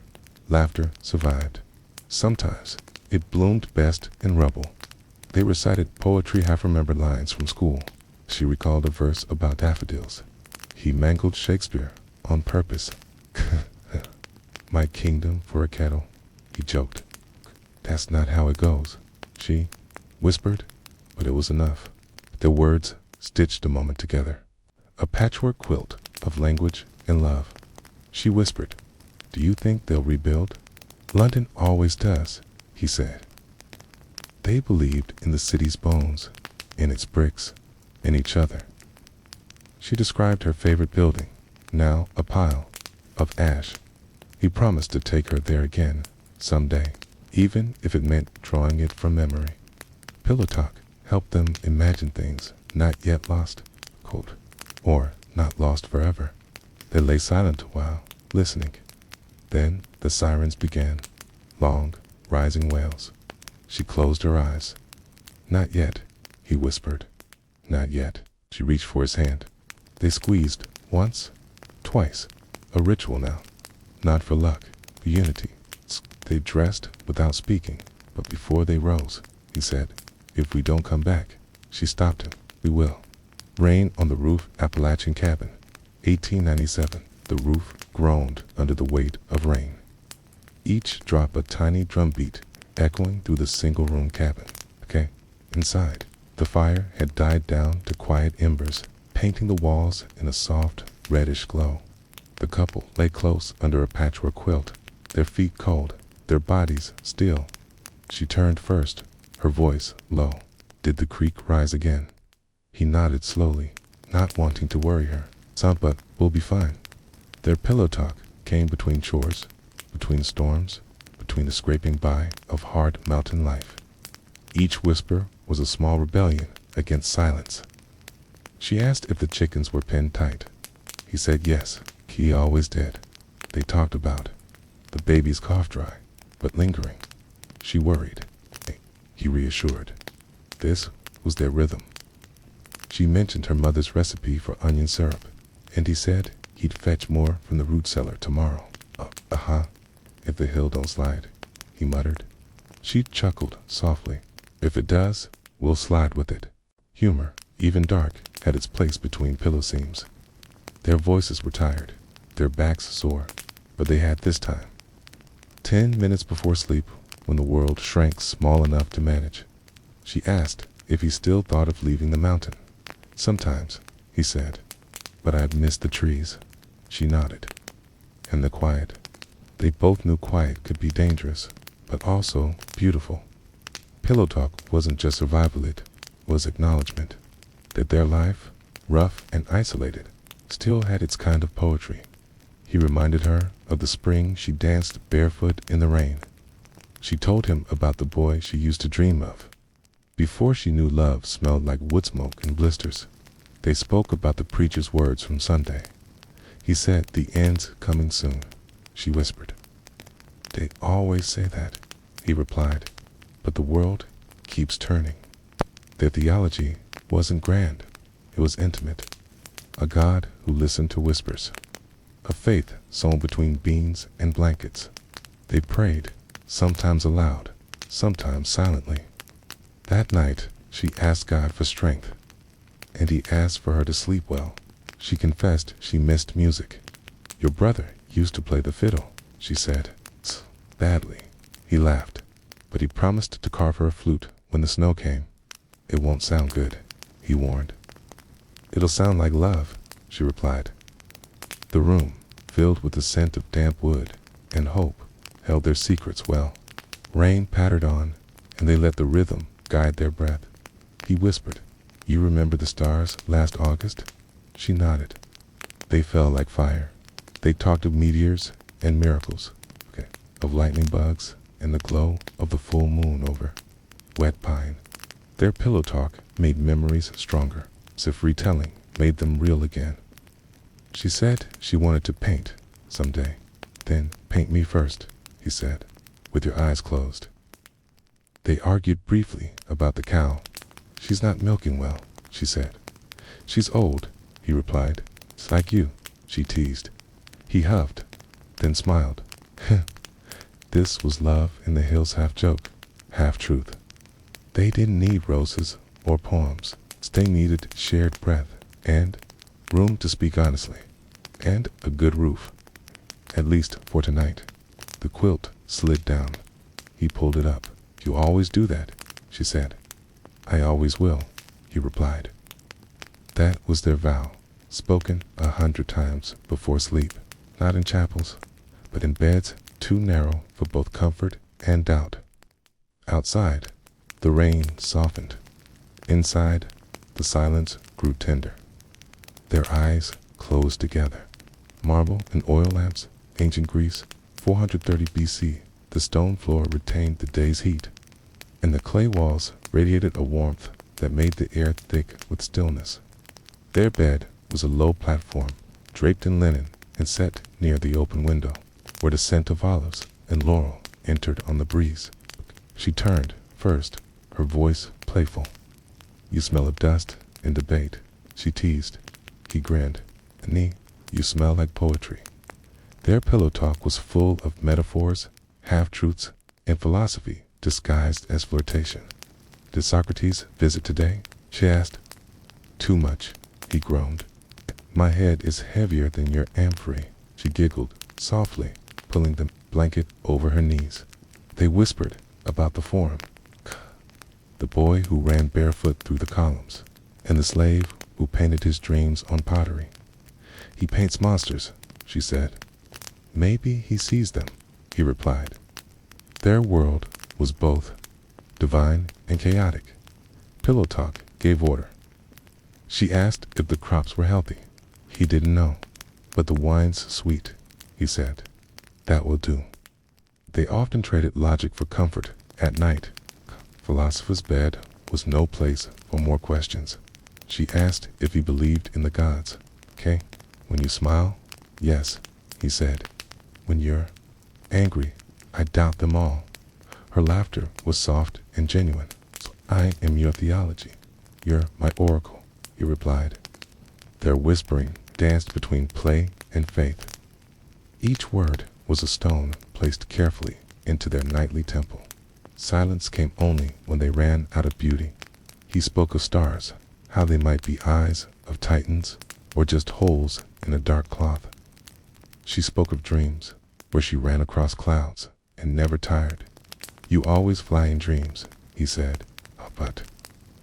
laughter survived. Sometimes it bloomed best in rubble. They recited poetry, half-remembered lines from school. She recalled a verse about daffodils. He mangled Shakespeare on purpose. My kingdom for a kettle, he joked. That's not how it goes, she whispered, but it was enough. Their words stitched a moment together. A patchwork quilt of language and love. She whispered, do you think they'll rebuild? London always does, he said. They believed in the city's bones, in its bricks, in each other. She described her favorite building, now a pile of ash. He promised to take her there again, someday, even if it meant drawing it from memory. Pillow talk helped them imagine things not yet lost, quote, or not lost forever. They lay silent a while, listening. Then the sirens began, long, rising wails. She closed her eyes. Not yet, he whispered. Not yet. She reached for his hand. They squeezed, once, twice, a ritual now. Not for luck, for unity. They dressed without speaking, but before they rose, he said, if we don't come back. She stopped him. We will. Rain on the roof, Appalachian cabin, 1897. The roof groaned under the weight of rain. Each drop a tiny drum beat, echoing through the single-room cabin. Okay, inside, the fire had died down to quiet embers, painting the walls in a soft, reddish glow. The couple lay close under a patchwork quilt, their feet cold, their bodies still. She turned first, her voice low. Did the creek rise again? He nodded slowly, not wanting to worry her. But we'll be fine. Their pillow talk came between chores, between storms, between the scraping by of hard mountain life. Each whisper was a small rebellion against silence. She asked if the chickens were pinned tight. He said yes, he always did. They talked about the baby's cough dry, but lingering. She worried. He reassured. This was their rhythm. She mentioned her mother's recipe for onion syrup, and he said he'd fetch more from the root cellar tomorrow. If the hill don't slide, he muttered. She chuckled softly. If it does, we'll slide with it. Humor, even dark, had its place between pillow seams. Their voices were tired, their backs sore, but they had this time. 10 minutes before sleep, when the world shrank small enough to manage, she asked if he still thought of leaving the mountain. Sometimes, he said, but I'd missed the trees. She nodded. And the quiet. They both knew quiet could be dangerous, but also beautiful. Pillow talk wasn't just survival, it was acknowledgement that their life, rough and isolated, still had its kind of poetry. He reminded her of the spring she danced barefoot in the rain. She told him about the boy she used to dream of. Before she knew love smelled like wood smoke and blisters, they spoke about the preacher's words from Sunday. He said, "The end's coming soon," she whispered. "They always say that," he replied, "but the world keeps turning." Their theology wasn't grand, it was intimate. A God who listened to whispers. A faith sown between beans and blankets. They prayed, sometimes aloud, sometimes silently. That night, she asked God for strength, and he asked for her to sleep well. She confessed she missed music. "Your brother used to play the fiddle," she said. "Badly." He laughed, but he promised to carve her a flute when the snow came. "It won't sound good," he warned. "It'll sound like love," she replied. The room, filled with the scent of damp wood and hope, held their secrets well. Rain pattered on, and they let the rhythm guide their breath. He whispered, "You remember the stars last August?" She nodded. They fell like fire. They talked of meteors and miracles, of lightning bugs and the glow of the full moon over wet pine. Their pillow talk made memories stronger, as if retelling made them real again. She said she wanted to paint someday. "Then paint me first," he said, "with your eyes closed." They argued briefly about the cow. "She's not milking well," she said. "She's old," he replied. "It's like you," she teased. He huffed, then smiled. This was love in the hills, half joke, half truth. They didn't need roses or poems. They needed shared breath and room to speak honestly, and a good roof, at least for tonight. The quilt slid down. He pulled it up. "You always do that," she said. "I always will," he replied. That was their vow, spoken 100 times before sleep, not in chapels, but in beds too narrow for both comfort and doubt. Outside, the rain softened. Inside, the silence grew tender. Their eyes closed together. Marble and oil lamps, ancient Greece, 430 BC, the stone floor retained the day's heat, and the clay walls radiated a warmth that made the air thick with stillness. Their bed was a low platform, draped in linen and set near the open window, where the scent of olives and laurel entered on the breeze. She turned first, her voice playful. "You smell of dust and debate," she teased. He grinned. "Nee, you smell like poetry." Their pillow talk was full of metaphors, half-truths, and philosophy disguised as flirtation. "Did Socrates visit today?" she asked. "Too much," he groaned. "My head is heavier than your amphory," she giggled softly, pulling the blanket over her knees. They whispered about the Forum, the boy who ran barefoot through the columns, and the slave who painted his dreams on pottery. "He paints monsters," she said. "Maybe he sees them," he replied. Their world was both divine and chaotic. Pillow talk gave order. She asked if the crops were healthy. He didn't know, but the wine's sweet, he said. "That will do." They often traded logic for comfort at night. Philosopher's bed was no place for more questions. She asked if he believed in the gods. "Okay, when you smile, yes," he said. "When you're angry, I doubt them all." Her laughter was soft and genuine. "I am your theology. You're my oracle," he replied. Their whispering danced between play and faith. Each word was a stone placed carefully into their nightly temple. Silence came only when they ran out of beauty. He spoke of stars, how they might be eyes of titans or just holes in a dark cloth. She spoke of dreams, where she ran across clouds and never tired. You always fly in dreams, he said. "Oh, but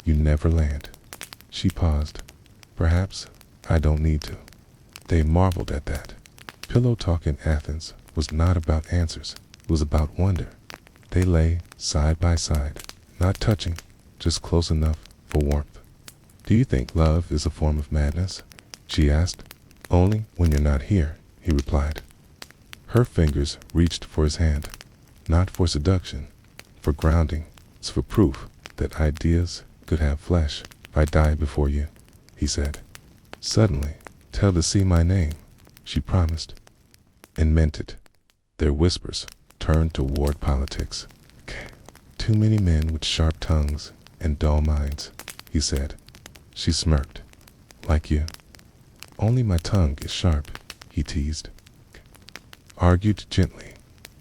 you never land." She paused. "Perhaps I don't need to." They marveled at that. Pillow talk in Athens was not about answers. It was about wonder. They lay side by side, not touching, just close enough for warmth. "Do you think love is a form of madness?" she asked. "Only when you're not here," he replied. Her fingers reached for his hand, not for seduction, for grounding, it's for proof that ideas could have flesh. "If I die before you," he said. Suddenly, "Tell to see my name," she promised, and meant it. Their whispers turned toward politics. "Too many men with sharp tongues and dull minds," he said. She smirked. "Like you." "Only my tongue is sharp," he teased. Argued gently,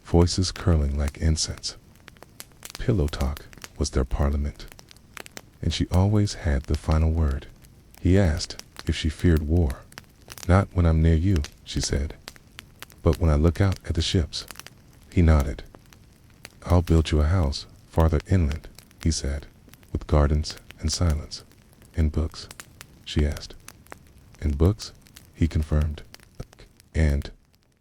voices curling like incense. Pillow talk was their parliament, and she always had the final word. He asked if she feared war. "Not when I'm near you," she said, "but when I look out at the ships." He nodded. "I'll build you a house farther inland," he said, "with gardens and silence." "In books?" she asked. "In books," he confirmed. "And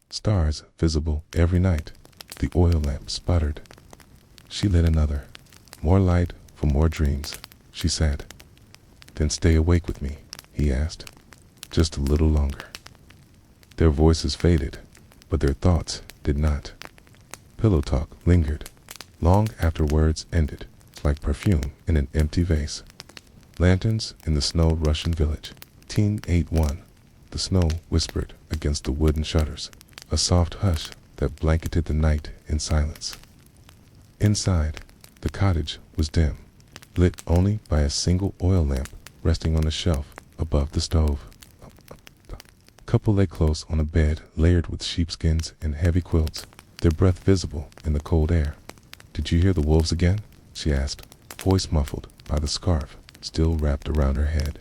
stars visible every night." The oil lamp sputtered. She lit another. "More light for more dreams," she said. "Then stay awake with me," he asked. "Just a little longer." Their voices faded, but their thoughts did not. Pillow talk lingered, long after words ended, like perfume in an empty vase. Lanterns in the snow Russian village. 1881. The snow whispered against the wooden shutters, a soft hush that blanketed the night in silence. Inside, the cottage was dim, lit only by a single oil lamp resting on a shelf above the stove. The couple lay close on a bed layered with sheepskins and heavy quilts, their breath visible in the cold air. "Did you hear the wolves again?" she asked, voice muffled by the scarf still wrapped around her head.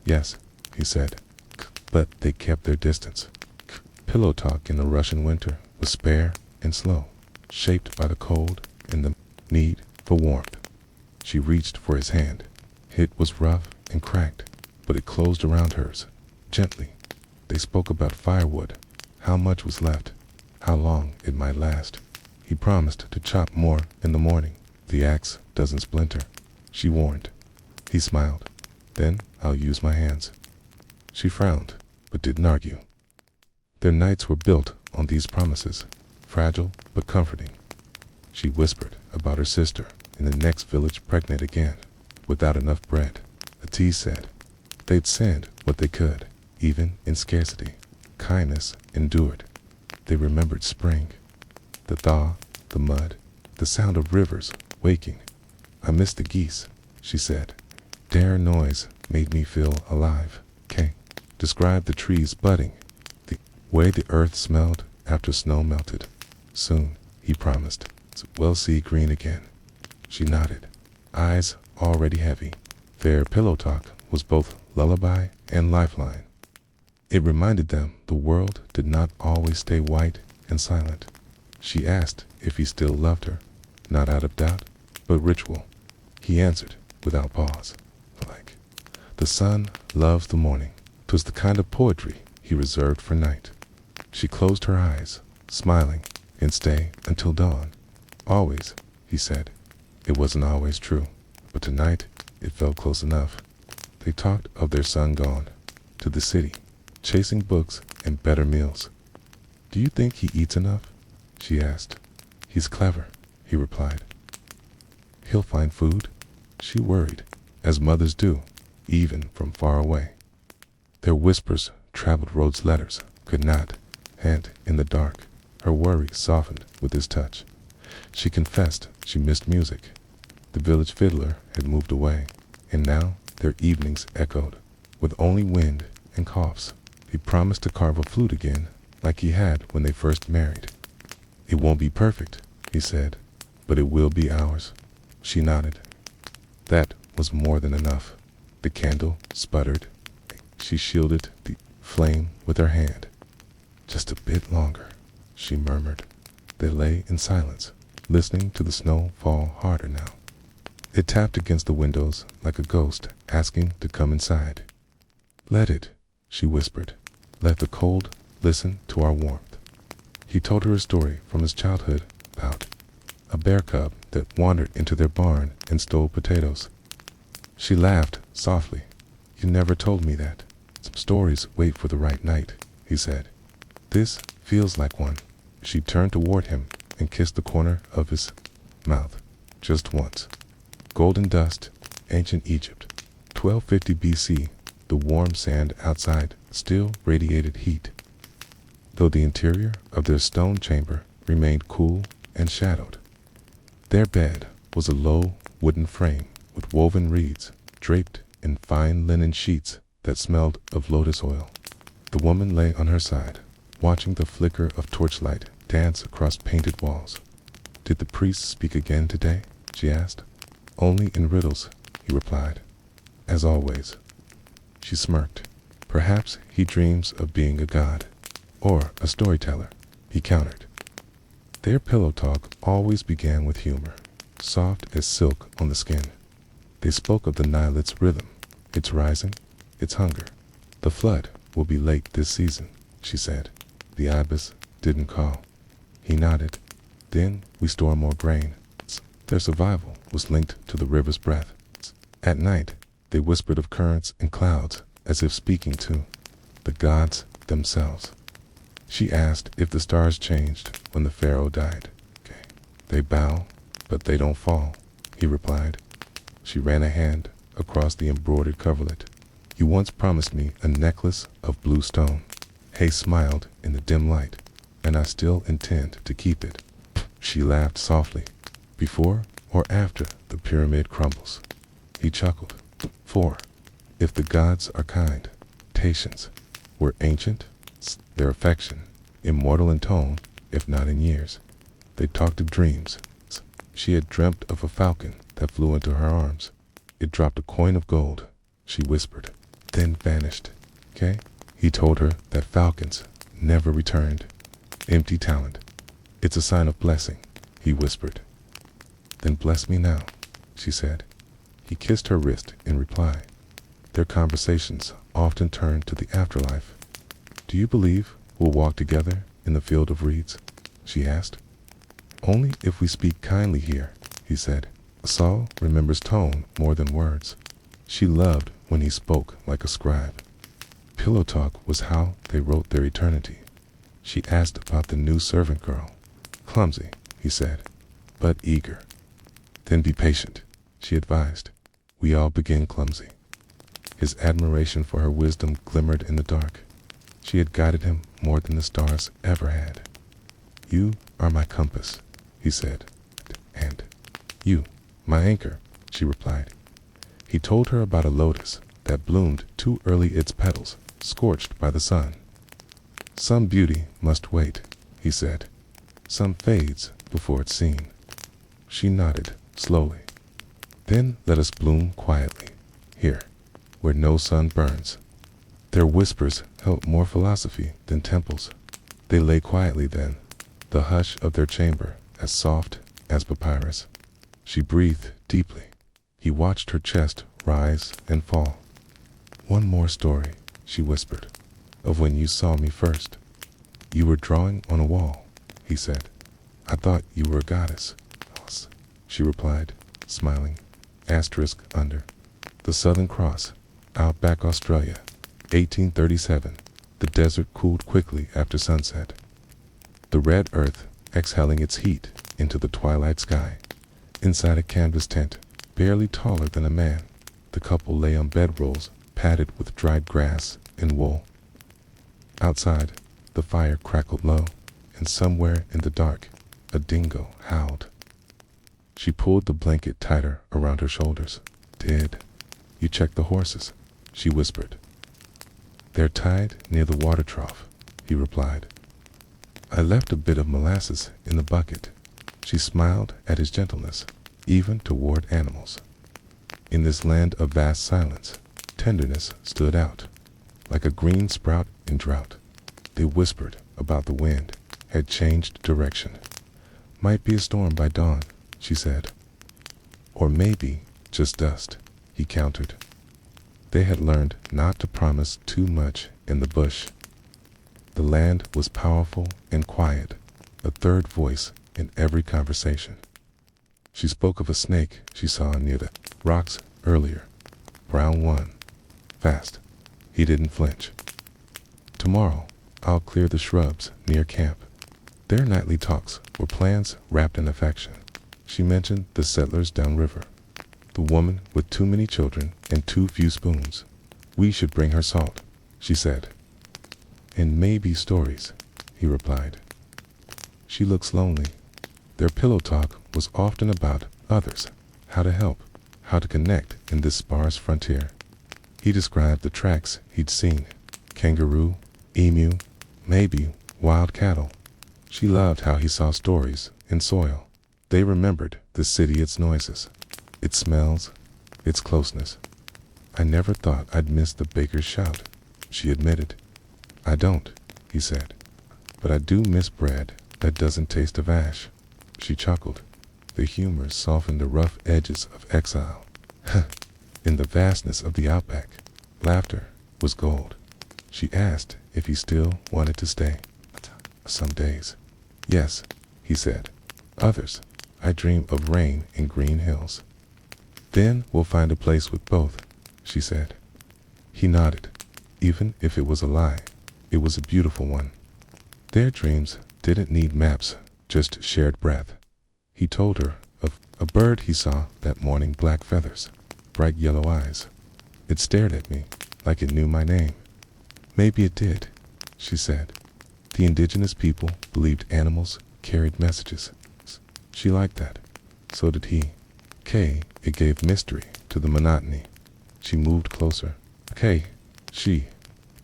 "Yes," he said, "but they kept their distance." Pillow talk in the Russian winter was spare and slow, shaped by the cold and the need for warmth. She reached for his hand. It was rough and cracked, but it closed around hers, gently. They spoke about firewood, how much was left, how long it might last. He promised to chop more in the morning. "The axe doesn't splinter," she warned. He smiled. "Then I'll use my hands." She frowned, but didn't argue. Their nights were built on these promises, fragile but comforting. She whispered about her sister in the next village, pregnant again, without enough bread. Ati said they'd send what they could, even in scarcity. Kindness endured. They remembered spring, the thaw, the mud, the sound of rivers waking. "I miss the geese," she said. "Their noise made me feel alive." Kay described the trees budding, the way the earth smelled after snow melted. "Soon," he promised, "we'll see green again." She nodded, eyes already heavy. Their pillow talk was both lullaby and lifeline. It reminded them the world did not always stay white and silent. She asked if he still loved her, not out of doubt, but ritual. He answered without pause, like, "The sun loves the morning." 'Twas the kind of poetry he reserved for night. She closed her eyes, smiling, and stay until dawn. "Always," he said. It wasn't always true, but tonight it felt close enough. They talked of their son gone to the city, chasing books and better meals. "Do you think he eats enough?" she asked. "He's clever," he replied. "He'll find food?" She worried, as mothers do, even from far away. Their whispers traveled roads letters could not, and in the dark, her worry softened with his touch. She confessed she missed music. The village fiddler had moved away, and now their evenings echoed, with only wind and coughs. He promised to carve a flute again, like he had when they first married. "It won't be perfect," he said, "but it will be ours." She nodded. That was more than enough. The candle sputtered. She shielded the flame with her hand. "Just a bit longer," she murmured. They lay in silence, listening to the snow fall harder now. It tapped against the windows like a ghost asking to come inside. "Let it," she whispered. "Let the cold listen to our warmth." He told her a story from his childhood about a bear cub that wandered into their barn and stole potatoes. She laughed softly. "You never told me that. Some stories wait for the right night," he said. "This feels like one." She turned toward him and kissed the corner of his mouth. Just once. Golden dust, ancient Egypt. 1250 BC, the warm sand outside still radiated heat, though the interior of their stone chamber remained cool and shadowed. Their bed was a low wooden frame with woven reeds draped in fine linen sheets that smelled of lotus oil. The woman lay on her side, watching the flicker of torchlight dance across painted walls. "Did the priest speak again today?" she asked. "Only in riddles," he replied. "As always." She smirked. "Perhaps he dreams of being a god. Or a storyteller," he countered. Their pillow talk always began with humor, soft as silk on the skin. They spoke of the Nile's rhythm, its rising, its hunger. "The flood will be late this season," she said. "The ibis didn't call." He nodded. "Then we store more grain." Their survival was linked to the river's breath. At night, they whispered of currents and clouds as if speaking to the gods themselves. She asked if the stars changed when the pharaoh died. "Okay. They bow, but they don't fall," he replied. She ran a hand across the embroidered coverlet. "You once promised me a necklace of blue stone." Hay smiled in the dim light. "And I still intend to keep it." She laughed softly. "Before or after the pyramid crumbles?" He chuckled. "For, if the gods are kind, Taitians were ancient, their affection, immortal in tone, if not in years. They talked of dreams." She had dreamt of a falcon that flew into her arms. "It dropped a coin of gold," she whispered, "then vanished." "Okay?" He told her that falcons never returned. Empty talent. "It's a sign of blessing," he whispered. "Then bless me now," she said. He kissed her wrist in reply. Their conversations often turned to the afterlife. "Do you believe we'll walk together in the field of reeds?" she asked. "Only if we speak kindly here," he said. Saul remembers tone more than words. She loved when he spoke like a scribe. Pillow talk was how they wrote their eternity. She asked about the new servant girl. "Clumsy," he said, "but eager." "Then be patient," she advised. "We all begin clumsy." His admiration for her wisdom glimmered in the dark. She had guided him more than the stars ever had. "You are my compass," he said. "And you, my anchor," she replied. He told her about a lotus that bloomed too early, its petals scorched by the sun. "Some beauty must wait," he said. "Some fades before it's seen." She nodded slowly. "Then let us bloom quietly, here, where no sun burns." Their whispers held more philosophy than temples. They lay quietly then, the hush of their chamber as soft as papyrus. She breathed deeply. He watched her chest rise and fall. "One more story," she whispered, "of when you saw me first." "You were drawing on a wall," he said. "I thought you were a goddess." She replied, smiling. Asterisk under. "The Southern Cross, Outback, Australia, 1837. The desert cooled quickly after sunset. The red earth exhaling its heat into the twilight sky. Inside a canvas tent, barely taller than a man, the couple lay on bedrolls padded with dried grass and wool. Outside, the fire crackled low, and somewhere in the dark, a dingo howled. She pulled the blanket tighter around her shoulders. "Did you check the horses?" she whispered. "They're tied near the water trough," he replied. "I left a bit of molasses in the bucket." She smiled at his gentleness, even toward animals. In this land of vast silence, tenderness stood out, like a green sprout in drought. They whispered about the wind, had changed direction. Might be a storm by dawn, she said. Or maybe just dust, he countered. They had learned not to promise too much in the bush. The land was powerful and quiet, a third voice in every conversation. She spoke of a snake she saw near the rocks earlier. Brown one. Fast. He didn't flinch. Tomorrow, I'll clear the shrubs near camp. Their nightly talks were plans wrapped in affection. She mentioned the settlers downriver, the woman with too many children and too few spoons. We should bring her salt, she said. And maybe stories, he replied. She looks lonely. Their pillow talk was often about others, how to help, how to connect in this sparse frontier. He described the tracks he'd seen, kangaroo, emu, maybe wild cattle. She loved how he saw stories in soil. They remembered the city, its noises, its smells, its closeness. I never thought I'd miss the baker's shout, she admitted. I don't, he said, but I do miss bread that doesn't taste of ash. She chuckled. The humor softened the rough edges of exile. In the vastness of the outback, laughter was gold. She asked if he still wanted to stay. Some days. Yes, he said. Others, I dream of rain and green hills. Then we'll find a place with both, she said. He nodded. Even if it was a lie, it was a beautiful one. Their dreams didn't need maps, just shared breath. He told her of a bird he saw that morning, black feathers, bright yellow eyes. It stared at me like it knew my name. Maybe it did, she said. The indigenous people believed animals carried messages. She liked that. So did he. It gave mystery to the monotony. She moved closer. She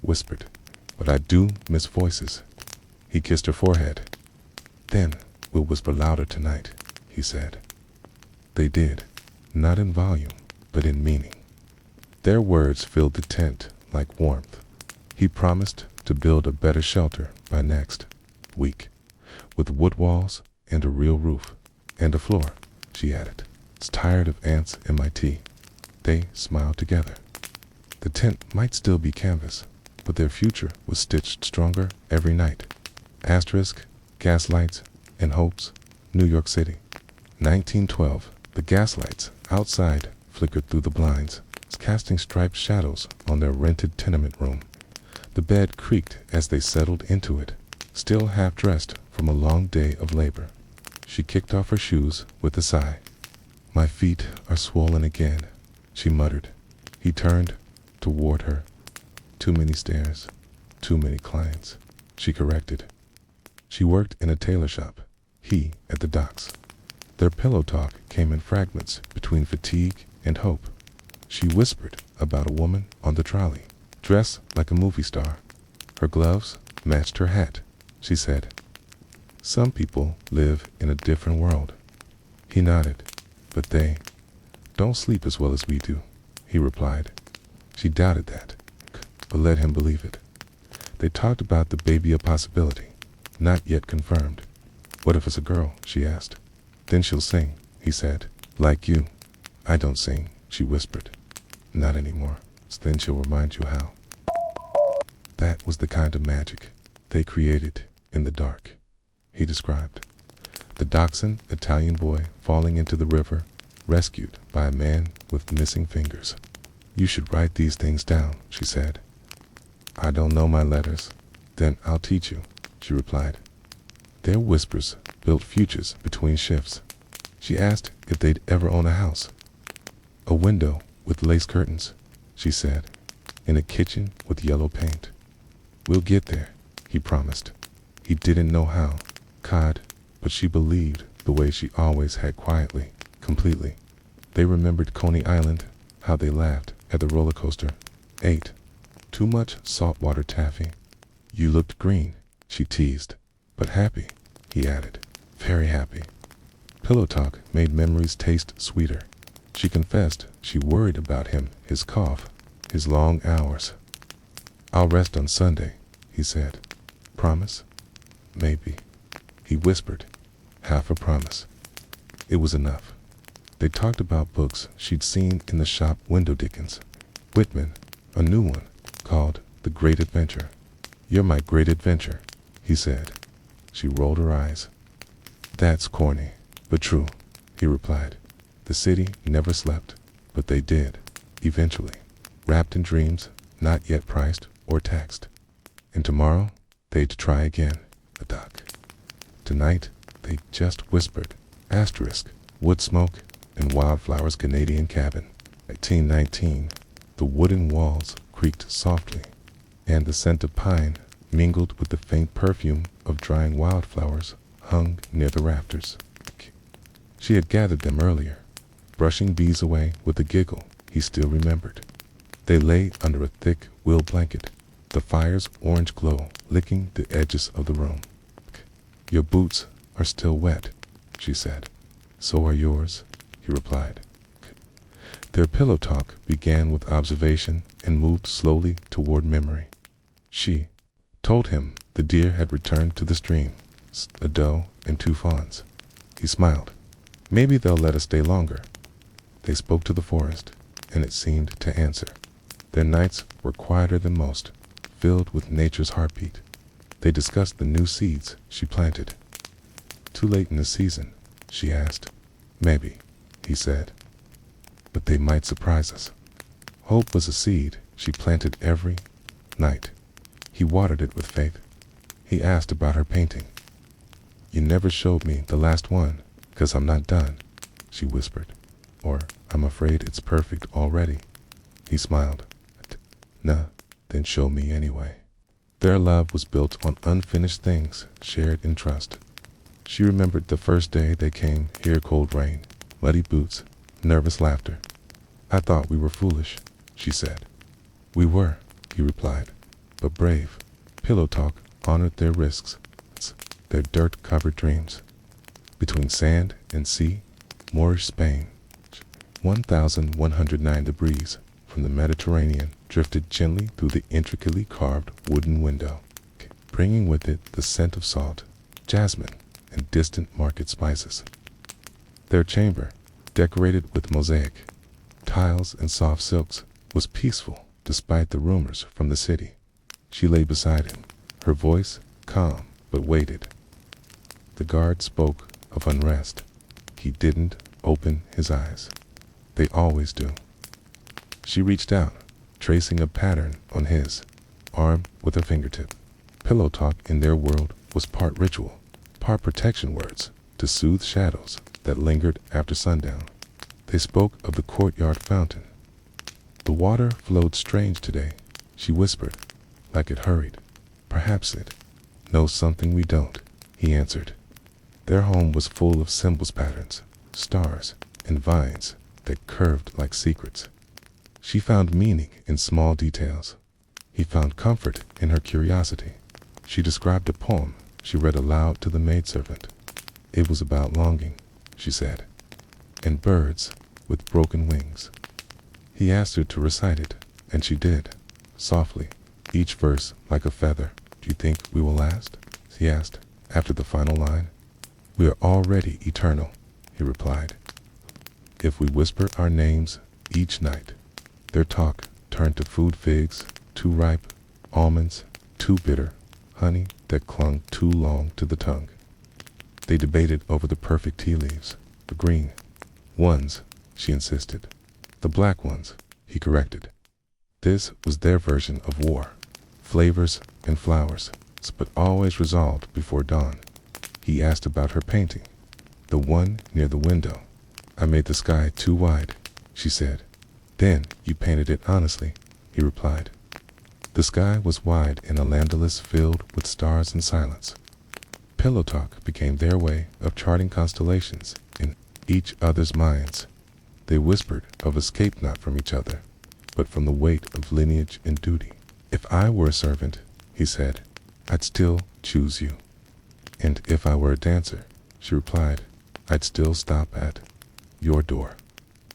whispered. But I do miss voices. He kissed her forehead. Then we'll whisper louder tonight, he said. They did, not in volume, but in meaning. Their words filled the tent like warmth. He promised to build a better shelter by next week, with wood walls and a real roof, and a floor, she added. It's tired of ants in my tea. They smiled together. The tent might still be canvas, but their future was stitched stronger every night. Asterisk, gaslights, and hopes, New York City. 1912, the gaslights outside flickered through the blinds, casting striped shadows on their rented tenement room. The bed creaked as they settled into it, still half dressed from a long day of labor. She kicked off her shoes with a sigh. My feet are swollen again, she muttered. He turned toward her. Too many stairs, too many clients, she corrected. She worked in a tailor shop, he at the docks. Their pillow talk came in fragments between fatigue and hope. She whispered about a woman on the trolley, dressed like a movie star. Her gloves matched her hat, she said. Some people live in a different world. He nodded. But they don't sleep as well as we do, he replied. She doubted that, but let him believe it. They talked about the baby a possibility, not yet confirmed. What if it's a girl, she asked. Then she'll sing, he said. Like you. I don't sing, she whispered. Not anymore. Then she'll remind you how. That was the kind of magic they created in the dark, he described. The dachshund Italian boy falling into the river, rescued by a man with missing fingers. You should write these things down, she said. I don't know my letters. Then I'll teach you, she replied. Their whispers built futures between shifts. She asked if they'd ever own a house. A window with lace curtains, she said, in a kitchen with yellow paint. We'll get there, he promised. He didn't know how, but she believed the way she always had, quietly, completely. They remembered Coney Island, how they laughed at the roller coaster, ate too much saltwater taffy. You looked green, she teased, but happy, he added, very happy. Pillow talk made memories taste sweeter. She confessed she worried about him, his cough, his long hours. I'll rest on Sunday, he said. Promise? Maybe. He whispered, half a promise. It was enough. They talked about books she'd seen in the shop window. Dickens, Whitman, a new one, called The Great Adventure. "You're my great adventure," he said. She rolled her eyes. "That's corny, but true," he replied. The city never slept, but they did, eventually, wrapped in dreams not yet priced or taxed. And tomorrow, they'd try again, a duck. Tonight, they just whispered, asterisk, wood smoke and wildflowers. Canadian cabin. 1919, the wooden walls creaked softly, and the scent of pine mingled with the faint perfume of drying wildflowers hung near the rafters. She had gathered them earlier, brushing bees away with a giggle he still remembered. They lay under a thick wool blanket, the fire's orange glow licking the edges of the room. "Your boots are still wet," she said. "So are yours," he replied. Their pillow talk began with observation and moved slowly toward memory. She told him the deer had returned to the stream, a doe and 2 fawns. He smiled. "Maybe they'll let us stay longer." They spoke to the forest, and it seemed to answer. Their nights were quieter than most, filled with nature's heartbeat. They discussed the new seeds she planted. "Too late in the season?" she asked. "Maybe," he said. "But they might surprise us." Hope was a seed she planted every night. He watered it with faith. He asked about her painting. "You never showed me the last one, 'cause I'm not done," she whispered. "Or I'm afraid it's perfect already." He smiled. "Nah, then show me anyway." Their love was built on unfinished things shared in trust. She remembered the first day they came here, cold rain, muddy boots, nervous laughter. "I thought we were foolish," she said. "We were," he replied, "but brave." Pillow talk honored their risks, their dirt-covered dreams. Between sand and sea, Moorish Spain, 1,109 degrees from the Mediterranean drifted gently through the intricately carved wooden window, bringing with it the scent of salt, jasmine, and distant market spices. Their chamber, decorated with mosaic, tiles, and soft silks, was peaceful despite the rumors from the city. She lay beside him, her voice calm but weighted. The guard spoke of unrest. He didn't open his eyes. They always do. She reached out, tracing a pattern on his arm with her fingertip. Pillow talk in their world was part ritual, part protection words to soothe shadows that lingered after sundown. They spoke of the courtyard fountain. "The water flowed strange today," she whispered, like it hurried. "Perhaps it knows something we don't," he answered. Their home was full of symbols, patterns, stars, and vines that curved like secrets. She found meaning in small details. He found comfort in her curiosity. She described a poem she read aloud to the maidservant. It was about longing, she said, and birds with broken wings. He asked her to recite it, and she did, softly, each verse like a feather. "Do you think we will last?" he asked, after the final line. "We are already eternal," he replied, "if we whisper our names each night." Their talk turned to food: figs, too ripe, almonds, too bitter, honey that clung too long to the tongue. They debated over the perfect tea leaves, the green ones, she insisted. "The black ones," he corrected. This was their version of war, flavors and flowers, but always resolved before dawn. He asked about her painting, the one near the window. "I made the sky too wide," she said. "Then you painted it honestly," he replied. The sky was wide in a landolus filled with stars and silence. Pillow talk became their way of charting constellations in each other's minds. They whispered of escape not from each other, but from the weight of lineage and duty. "If I were a servant," he said, "I'd still choose you. And if I were a dancer," she replied, "I'd still stop at your door."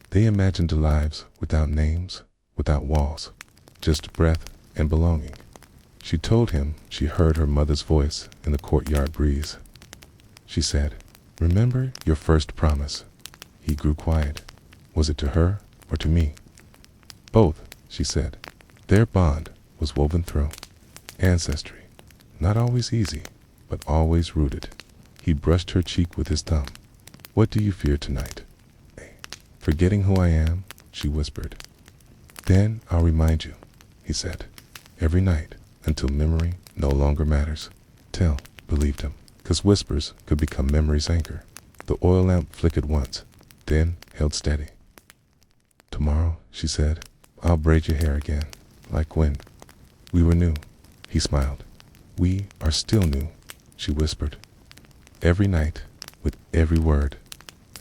They imagined lives without names, without walls, just breath and belonging. She told him she heard her mother's voice in the courtyard breeze. She said, Remember your first promise. He grew quiet. Was it to her or to me? Both, she said. Their bond was woven through ancestry. Not always easy, but always rooted. He brushed her cheek with his thumb. What do you fear tonight? Forgetting who I am, she whispered. Then I'll remind you, he said. Every night, until memory no longer matters. Tell believed him, 'cause whispers could become memory's anchor. The oil lamp flickered once, then held steady. Tomorrow, she said, I'll braid your hair again, like wind. We were new, he smiled. We are still new, she whispered. Every night, with every word,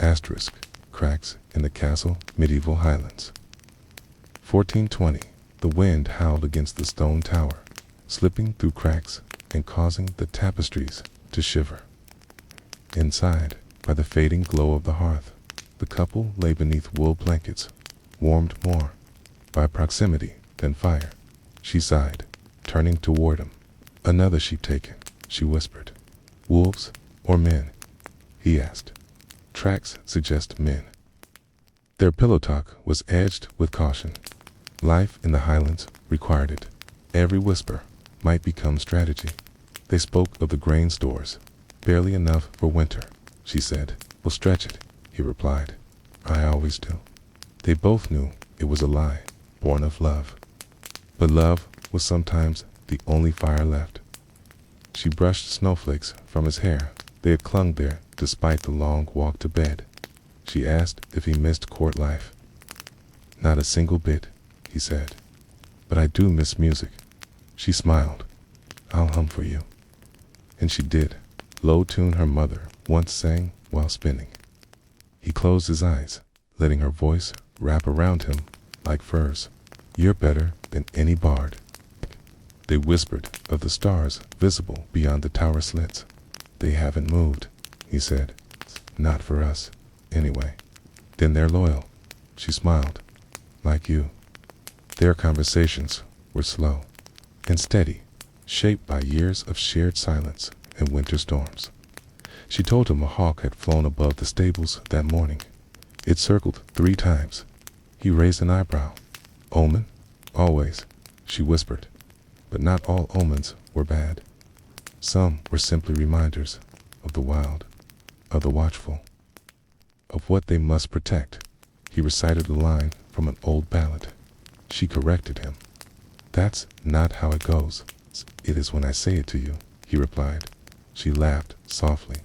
asterisk, cracks in the castle medieval highlands. 1420, the wind howled against the stone tower, slipping through cracks and causing the tapestries to shiver. Inside, by the fading glow of the hearth, the couple lay beneath wool blankets, warmed more by proximity than fire. She sighed, turning toward him. Another sheep taken, she whispered. Wolves or men? He asked. Tracks suggest men. Their pillow talk was edged with caution. Life in the highlands required it. Every whisper might become strategy. They spoke of the grain stores. Barely enough for winter, she said. We'll stretch it, he replied. I always do. They both knew it was a lie, born of love. But love was sometimes the only fire left. She brushed snowflakes from his hair. They had clung there despite the long walk to bed. She asked if he missed court life. Not a single bit, he said. But I do miss music. She smiled. I'll hum for you. And she did. Low tune her mother once sang while spinning. He closed his eyes, letting her voice wrap around him like furs. You're better than any bard. They whispered of the stars visible beyond the tower slits. They haven't moved, he said. Not for us, anyway. Then they're loyal, she smiled. Like you. Their conversations were slow and steady, shaped by years of shared silence and winter storms. She told him a hawk had flown above the stables that morning. It circled 3 times. He raised an eyebrow. Omen? Always, she whispered. But not all omens were bad. Some were simply reminders of the wild, of the watchful, of what they must protect. He recited a line from an old ballad. She corrected him. That's not how it goes. It is when I say it to you, he replied. She laughed softly.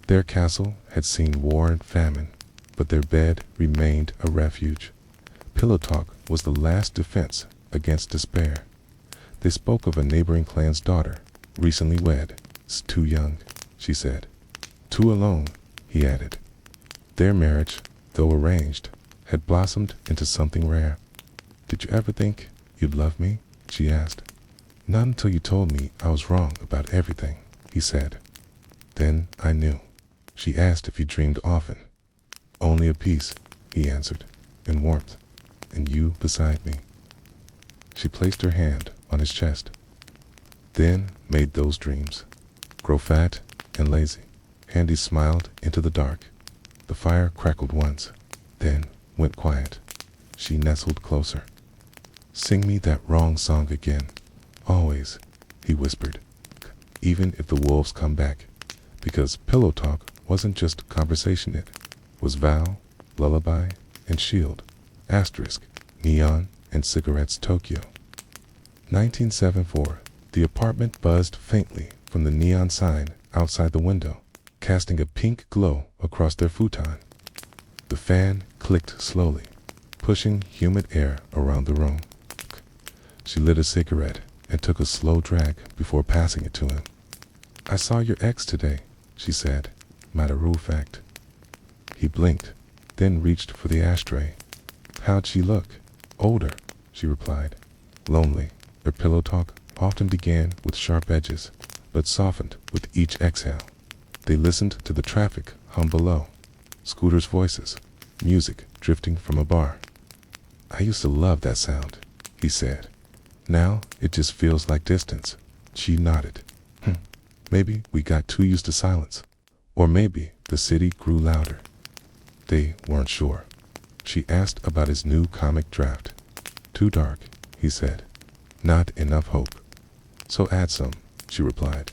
Their castle had seen war and famine, but their bed remained a refuge. Pillow talk was the last defense against despair. They spoke of a neighboring clan's daughter, recently wed. It's too young, she said. Too alone, he added. Their marriage, though arranged, had blossomed into something rare. Did you ever think you'd love me? She asked. Not until you told me I was wrong about everything, he said. Then I knew. She asked if he dreamed often. Only of peace, he answered, and warmth, and you beside me. She placed her hand on his chest, then made those dreams grow fat and lazy. Handy smiled into the dark. The fire crackled once, then went quiet. She nestled closer. Sing me that wrong song again. Always, he whispered, even if the wolves come back, because pillow talk wasn't just conversation, it was vow, lullaby, and shield, asterisk, neon, and cigarettes. Tokyo. 1974. The apartment buzzed faintly from the neon sign outside the window, casting a pink glow across their futon. The fan clicked slowly, pushing humid air around the room. She lit a cigarette and took a slow drag before passing it to him. I saw your ex today, she said, matter of fact. He blinked, then reached for the ashtray. How'd she look? Older, she replied. Lonely. Their pillow talk often began with sharp edges, but softened with each exhale. They listened to the traffic hum below, scooters' voices, music drifting from a bar. I used to love that sound, he said. Now it just feels like distance. She nodded. Maybe we got too used to silence. Or maybe the city grew louder. They weren't sure. She asked about his new comic draft. Too dark, he said. Not enough hope. So add some, she replied.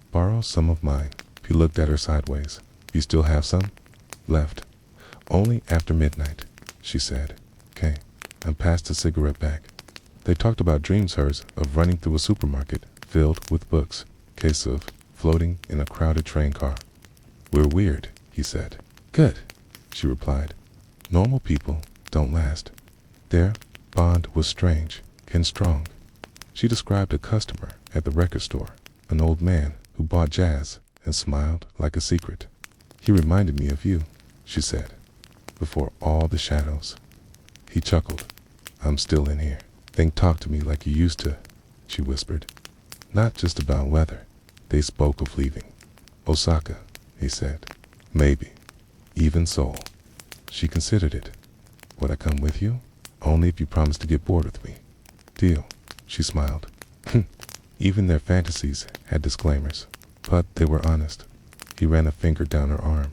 Borrow some of mine. He looked at her sideways. You still have some? Left. Only after midnight, she said. Okay, and passed a cigarette back. They talked about dreams hers of running through a supermarket filled with books, case of floating in a crowded train car. We're weird, he said. Good, she replied. Normal people don't last. Their bond was strange and strong. She described a customer at the record store, an old man who bought jazz and smiled like a secret. He reminded me of you, she said, before all the shadows. He chuckled. I'm still in here. Think talk to me like you used to, she whispered. Not just about weather. They spoke of leaving. Osaka, he said. Maybe. Even Seoul. She considered it. Would I come with you? Only if you promise to get bored with me. Deal, she smiled. Even their fantasies had disclaimers, but they were honest. He ran a finger down her arm.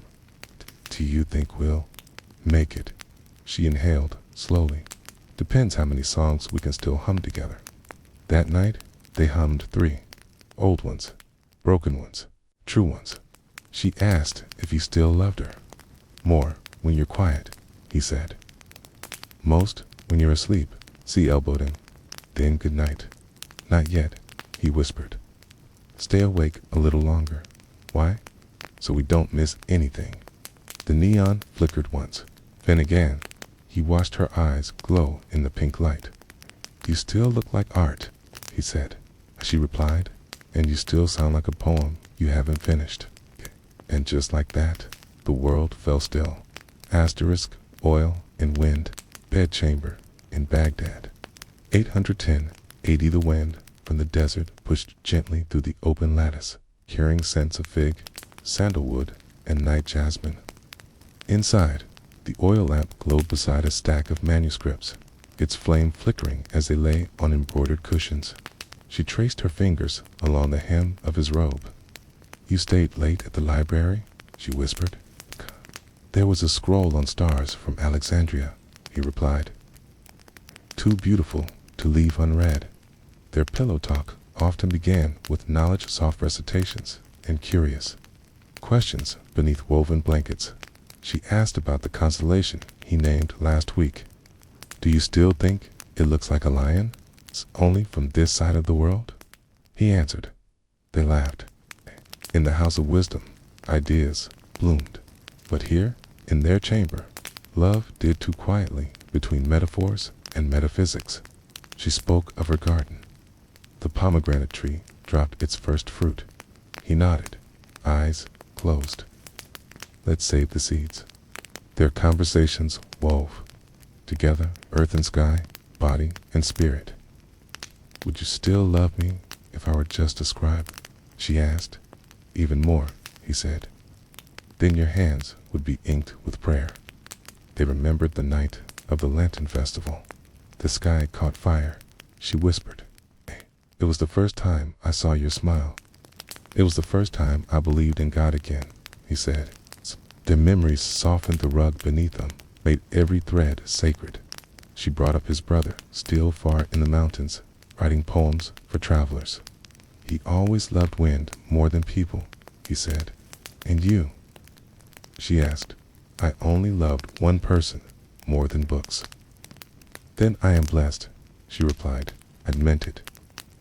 Do you think we'll make it? She inhaled slowly. Depends how many songs we can still hum together. That night, they hummed 3. Old ones, broken ones, true ones. She asked if he still loved her. More when you're quiet, he said. Most when you're asleep, she elbowed him. Then good night. Not yet, he whispered. Stay awake a little longer. Why? So we don't miss anything. The neon flickered once. Then again, he watched her eyes glow in the pink light. You still look like art, he said. She replied, and you still sound like a poem you haven't finished. And just like that, the world fell still. Asterisk, oil and wind, bedchamber in Baghdad. 810, 80 the wind from the desert pushed gently through the open lattice, carrying scents of fig, sandalwood, and night jasmine. Inside, the oil lamp glowed beside a stack of manuscripts, its flame flickering as they lay on embroidered cushions. She traced her fingers along the hem of his robe. You stayed late at the library? She whispered. There was a scroll on stars from Alexandria, he replied. Too beautiful to leave unread. Their pillow talk often began with knowledge-soft recitations and curious questions beneath woven blankets. She asked about the constellation he named last week. Do you still think it looks like a lion? It's only from this side of the world? He answered. They laughed. In the house of wisdom, ideas bloomed. But here, in their chamber, love did too quietly between metaphors and metaphysics. She spoke of her garden. The pomegranate tree dropped its first fruit. He nodded, eyes closed. Let's save the seeds. Their conversations wove together, earth and sky, body and spirit. Would you still love me if I were just a scribe? She asked. Even more, he said. Then your hands would be inked with prayer. They remembered the night of the Lantern Festival. The sky caught fire. She whispered. It was the first time I saw your smile. It was the first time I believed in God again, he said. Their memories softened the rug beneath them, made every thread sacred. She brought up his brother, still far in the mountains, writing poems for travelers. He always loved wind more than people, he said. And you? She asked. I only loved one person more than books. Then I am blessed, she replied. I meant it.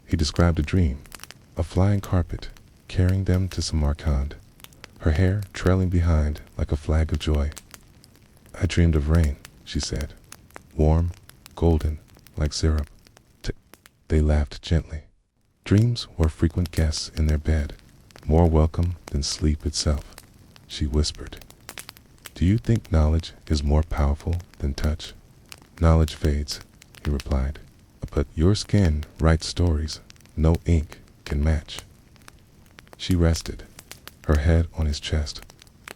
He described a dream, a flying carpet, carrying them to Samarkand, her hair trailing behind like a flag of joy. I dreamed of rain, she said, warm, golden, like syrup. They laughed gently. Dreams were frequent guests in their bed, more welcome than sleep itself, she whispered. Do you think knowledge is more powerful than touch? Knowledge fades, he replied, but your skin writes stories no ink can match. She rested, her head on his chest.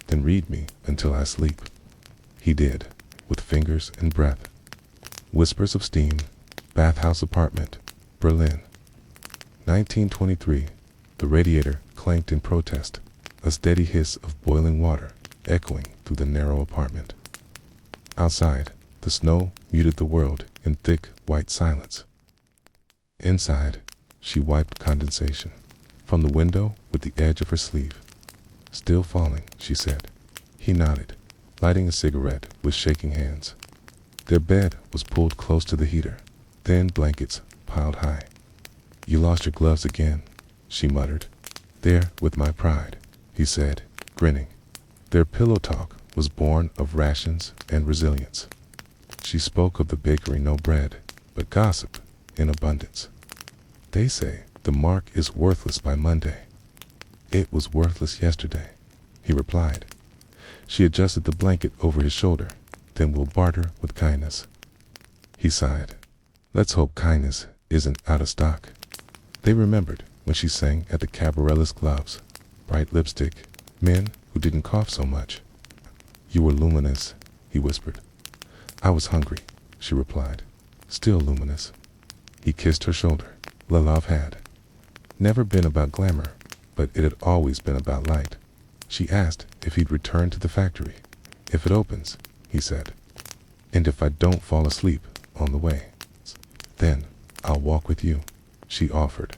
Then read me until I sleep. He did, with fingers and breath. Whispers of steam, bathhouse apartment, Berlin. 1923, the radiator clanked in protest. a steady hiss of boiling water echoing through the narrow apartment. Outside, the snow muted the world in thick, white silence. Inside, she wiped condensation from the window with the edge of her sleeve. "Still falling," she said. He nodded, lighting a cigarette with shaking hands. Their bed was pulled close to the heater, thin blankets piled high. "You lost your gloves again," she muttered. "There with my pride," he said, grinning. Their pillow talk was born of rations and resilience. She spoke of the bakery, no bread, but gossip in abundance. "They say the mark is worthless by Monday." "It was worthless yesterday," he replied. She adjusted the blanket over his shoulder. "Then we'll barter with kindness." He sighed. "Let's hope kindness isn't out of stock." They remembered when she sang at the Cabarellas gloves. Bright lipstick, men who didn't cough so much. "You were luminous," he whispered. "I was hungry," she replied. "Still luminous." He kissed her shoulder. Love had never been about glamour, but it had always been about light. She asked if he'd return to the factory. "If it opens," he said. "And if I don't fall asleep on the way, then I'll walk with you," she offered.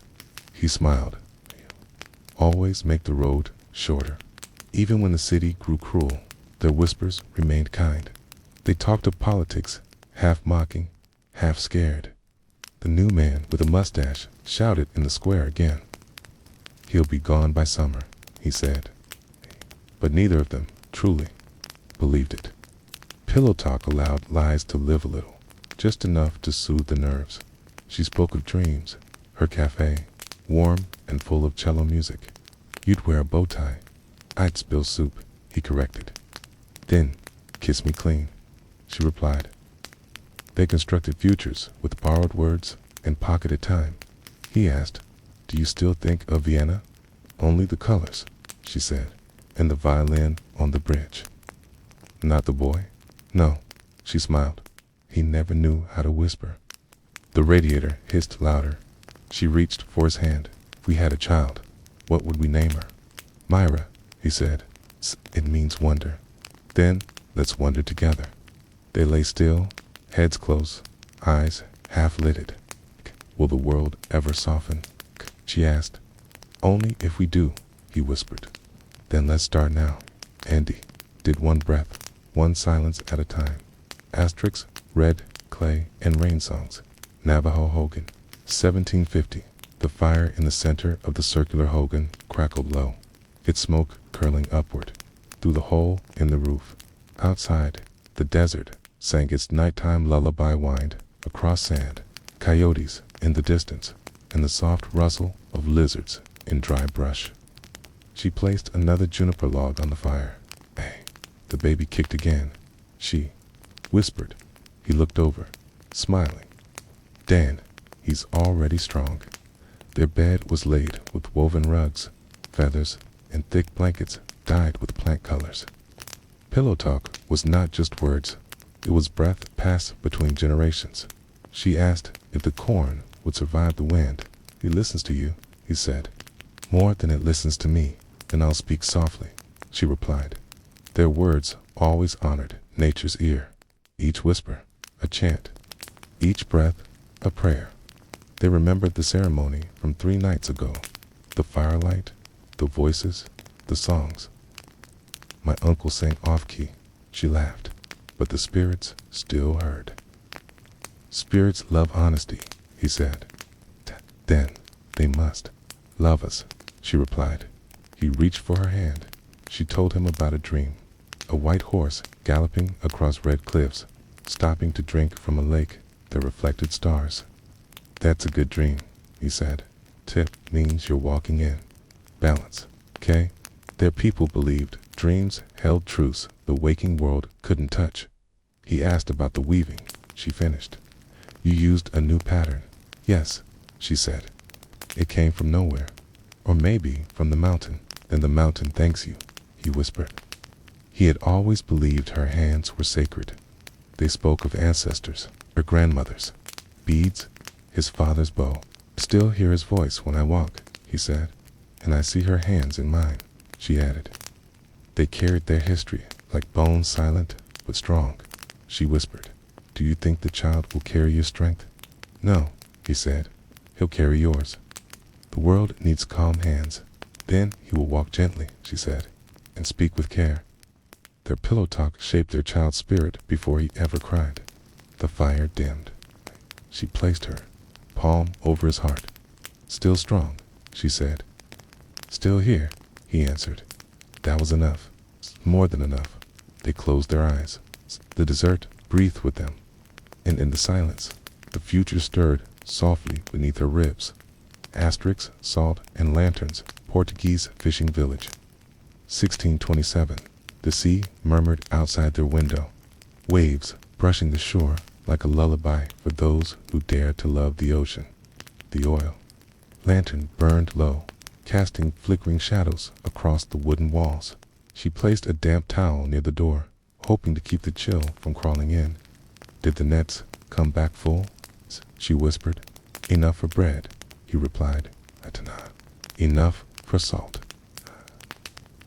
He smiled. Always make the road shorter. Even when the city grew cruel, their whispers remained kind. They talked of politics, half mocking, half scared. The new man with a mustache shouted in the square again. "He'll be gone by summer," he said. But neither of them truly believed it. Pillow talk allowed lies to live a little, just enough to soothe the nerves. She spoke of dreams, her cafe, warm and full of cello music. "You'd wear a bow tie." "I'd spill soup," he corrected. "Then kiss me clean," she replied. They constructed futures with borrowed words and pocketed time. He asked, "Do you still think of Vienna?" "Only the colors," she said, "and the violin on the bridge." "Not the boy?" "No," she smiled. He never knew how to whisper. The radiator hissed louder. She reached for his hand. "We had a child. What would we name her?" "Myra," he said. "It means wonder." "Then let's wonder together." They lay still, heads close, eyes half-lidded. "Will the world ever soften?" she asked. "Only if we do," he whispered. "Then let's start now." Andy did one breath, one silence at a time. Asterisks, red, clay, and rain songs. Navajo Hogan. 1750. The fire in the center of the circular hogan crackled low, its smoke curling upward through the hole in the roof. Outside, the desert sang its nighttime lullaby whined across sand, coyotes in the distance, and the soft rustle of lizards in dry brush. She placed another juniper log on the fire. "Hey." The baby kicked again. She whispered. He looked over, smiling. "Dan, he's already strong." Their bed was laid with woven rugs, feathers, and thick blankets dyed with plant colors. Pillow talk was not just words. It was breath passed between generations. She asked if the corn would survive the wind. "He listens to you," he said. "More than it listens to me. Then I'll speak softly," she replied. Their words always honored nature's ear. Each whisper, a chant. Each breath, a prayer. They remembered the ceremony from 3 nights ago. The firelight, the voices, the songs. "My uncle sang off-key," she laughed, "but the spirits still heard." "Spirits love honesty," he said. "Then they must love us," she replied. He reached for her hand. She told him about a dream. A white horse galloping across red cliffs, stopping to drink from a lake that reflected stars. "That's a good dream," he said. "Tip means you're walking in balance, okay?" Their people believed dreams held truths the waking world couldn't touch. He asked about the weaving. She finished. "You used a new pattern." "Yes," she said. "It came from nowhere. Or maybe from the mountain." "Then the mountain thanks you," he whispered. He had always believed her hands were sacred. They spoke of ancestors, her grandmothers, beads, his father's bow. "Still hear his voice when I walk," he said, "and I see her hands in mine." she added. They carried their history, like bones silent but strong. She whispered, do you think the child will carry your strength? No, he said. He'll carry yours. The world needs calm hands. Then he will walk gently, she said, and speak with care. Their pillow talk shaped their child's spirit before he ever cried. The fire dimmed. She placed her palm over his heart. Still strong, she said. Still here, he answered. That was enough. More than enough. They closed their eyes. The desert breathed with them. And in the silence, the future stirred softly beneath her ribs. Asterisks, salt, and lanterns. Portuguese fishing village. 1627. The sea murmured outside their window. Waves brushing the shore like a lullaby for those who dare to love the ocean. The oil lantern burned low, casting flickering shadows across the wooden walls. She placed a damp towel near the door, hoping to keep the chill from crawling in. Did the nets come back full? She whispered. Enough for bread, he replied. Atana. Enough for salt.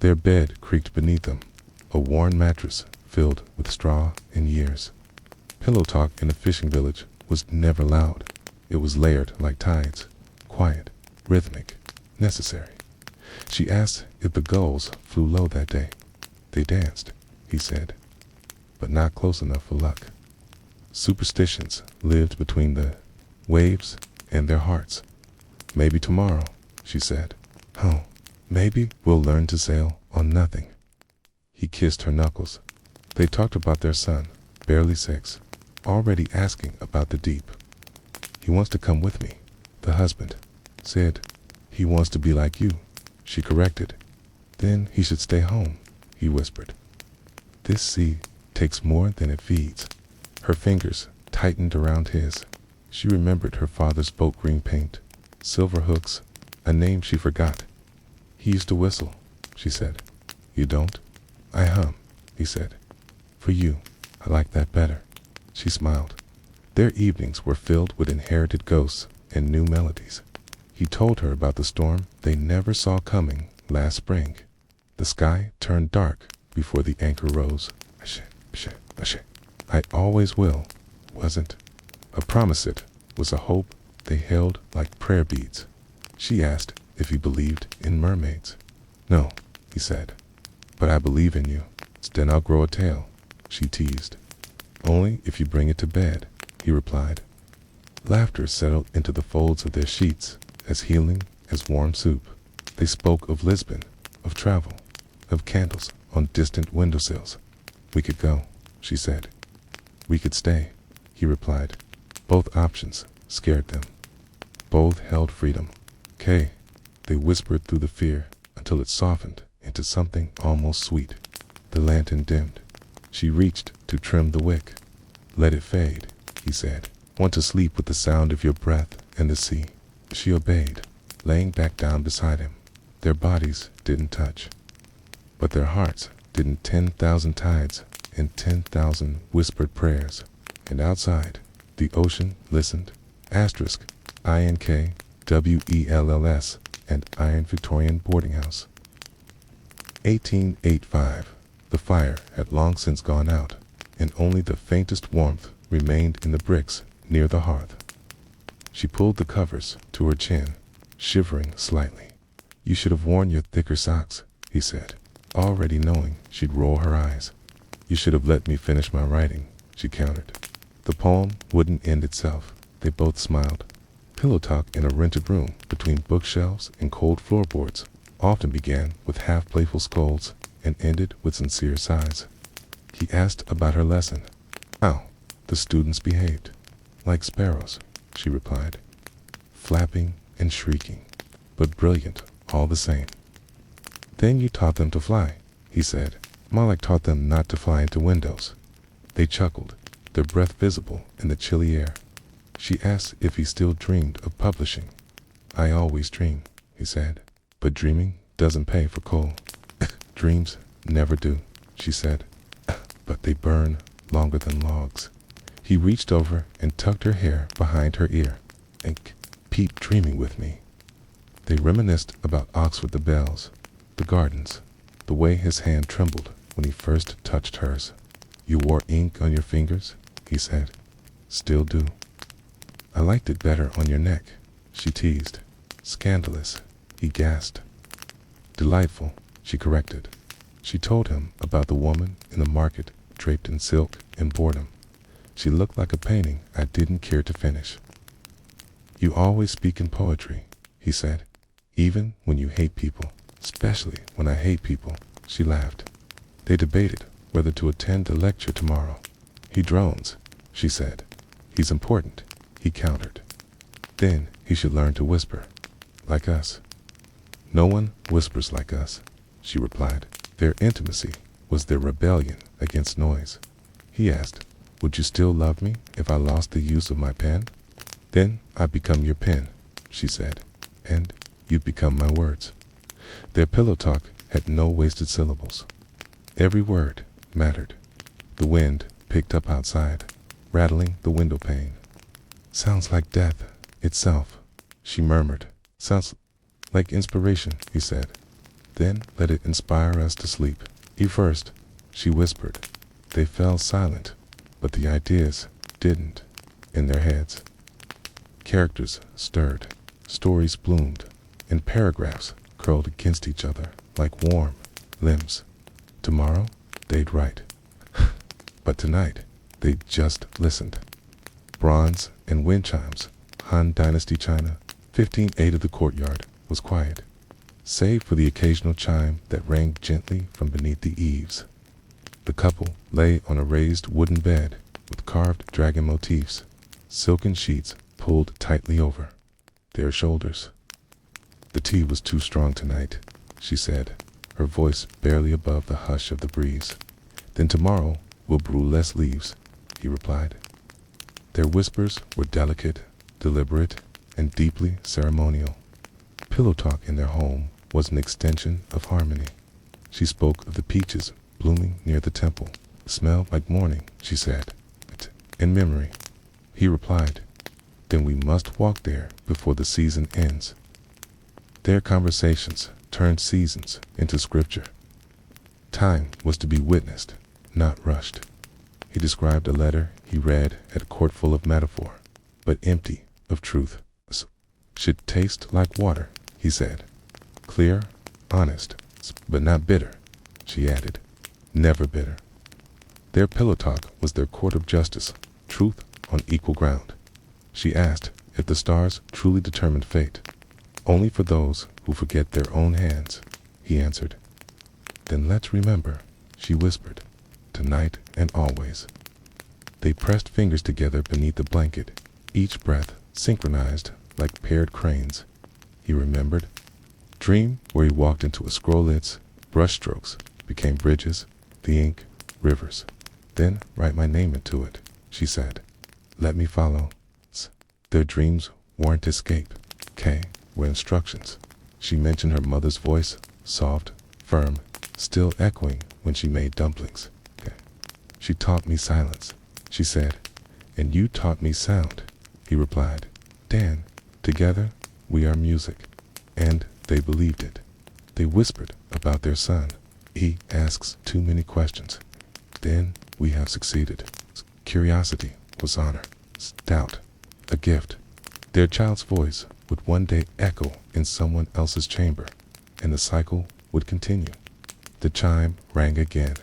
Their bed creaked beneath them, a worn mattress filled with straw and years. Pillow talk in a fishing village was never loud. It was layered like tides, quiet, rhythmic, necessary. She asked if the gulls flew low that day. They danced, he said, but not close enough for luck. Superstitions lived between the waves and their hearts. Maybe tomorrow, she said. Oh, maybe we'll learn to sail on nothing. He kissed her knuckles. They talked about their son, barely 6, already asking about the deep. He wants to come with me, the husband said. He wants to be like you, she corrected. Then he should stay home, he whispered. This sea takes more than it feeds. Her fingers tightened around his. She remembered her father's boat green paint, silver hooks, a name she forgot. He used to whistle, she said. You don't? I hum, he said. For you, I like that better. She smiled. Their evenings were filled with inherited ghosts and new melodies. He told her about the storm they never saw coming last spring. The sky turned dark before the anchor rose. I always will, wasn't. A promise it was a hope they held like prayer beads. She asked if he believed in mermaids. No, he said. But I believe in you. Then I'll grow a tail, she teased. Only if you bring it to bed, he replied. Laughter settled into the folds of their sheets, as healing as warm soup. They spoke of Lisbon, of travel, of candles on distant windowsills. We could go, she said. We could stay, he replied. Both options scared them. Both held freedom. Kay, they whispered through the fear until it softened into something almost sweet. The lantern dimmed. She reached to trim the wick. Let it fade, he said. Want to sleep with the sound of your breath and the sea. She obeyed, laying back down beside him. Their bodies didn't touch, but their hearts didn't. 10,000 tides and 10,000 whispered prayers. And outside, the ocean listened. Asterisk, INK, WELLS, and Iron Victorian Boarding House. 1885. The fire had long since gone out, and only the faintest warmth remained in the bricks near the hearth. She pulled the covers to her chin, shivering slightly. You should have worn your thicker socks, he said, already knowing she'd roll her eyes. You should have let me finish my writing, she countered. The poem wouldn't end itself. They both smiled. Pillow talk in a rented room between bookshelves and cold floorboards often began with half-playful scolds and ended with sincere sighs. He asked about her lesson. How the students behaved. Like sparrows, she replied. Flapping and shrieking, but brilliant all the same. Then you taught them to fly, he said. Malik taught them not to fly into windows. They chuckled, their breath visible in the chilly air. She asked if he still dreamed of publishing. I always dream, he said, but dreaming doesn't pay for coal. Dreams never do, she said, but they burn longer than logs. He reached over and tucked her hair behind her ear and peeped dreaming with me. They reminisced about Oxford, the bells, the gardens, the way his hand trembled when he first touched hers. "You wore ink on your fingers?" he said. "Still do." "I liked it better on your neck," she teased. "Scandalous," he gasped. "Delightful," she corrected. She told him about the woman in the market draped in silk and boredom. She looked like a painting I didn't care to finish. "You always speak in poetry," he said, "even when you hate people." "Especially when I hate people," she laughed. They debated whether to attend a lecture tomorrow. "He drones," she said. "He's important," he countered. "Then he should learn to whisper, like us." "No one whispers like us," she replied. Their intimacy was their rebellion against noise. He asked, "Would you still love me if I lost the use of my pen?" "Then I'd become your pen," she said, "and you'd become my words." Their pillow talk had no wasted syllables. Every word mattered. The wind picked up outside, rattling the window pane. "Sounds like death itself," she murmured. "Sounds like inspiration," he said. "Then let it inspire us to sleep." "You first," she whispered. They fell silent, but the ideas didn't in their heads. Characters stirred, stories bloomed, and paragraphs curled against each other like warm limbs. Tomorrow, they'd write. But tonight, they just listened. Bronze and wind chimes, Han Dynasty china, 15/8 of the courtyard was quiet, save for the occasional chime that rang gently from beneath the eaves. The couple lay on a raised wooden bed with carved dragon motifs, silken sheets pulled tightly over their shoulders. "The tea was too strong tonight," she said, her voice barely above the hush of the breeze. "Then tomorrow we'll brew less leaves," he replied. Their whispers were delicate, deliberate, and deeply ceremonial. Pillow talk in their home was an extension of harmony. She spoke of the peaches blooming near the temple. "Smell like morning," she said. "In memory," he replied. "Then we must walk there before the season ends." Their conversations turned seasons into scripture. Time was to be witnessed, not rushed. He described a letter he read at a court full of metaphor, but empty of truth. "Should taste like water," he said. "Clear, honest, but not bitter," she added. "Never bitter." Their pillow talk was their court of justice, truth on equal ground. She asked if the stars truly determined fate. "Only for those who forget their own hands," he answered. "Then let's remember," she whispered, "tonight and always." They pressed fingers together beneath the blanket, each breath synchronized like paired cranes. He remembered. Dream where he walked into a scroll, its brushstrokes became bridges, the ink, rivers. "Then write my name into it," she said. "Let me follow." Their dreams weren't escape. K were instructions. She mentioned her mother's voice, soft, firm, still echoing when she made dumplings. K. "She taught me silence," she said. "And you taught me sound," he replied. "Dan, together we are music." And they believed it. They whispered about their son. "He asks too many questions." Then we have succeeded. Curiosity was honor. Doubt, a gift. Their child's voice would one day echo in someone else's chamber, and the cycle would continue. The chime rang again.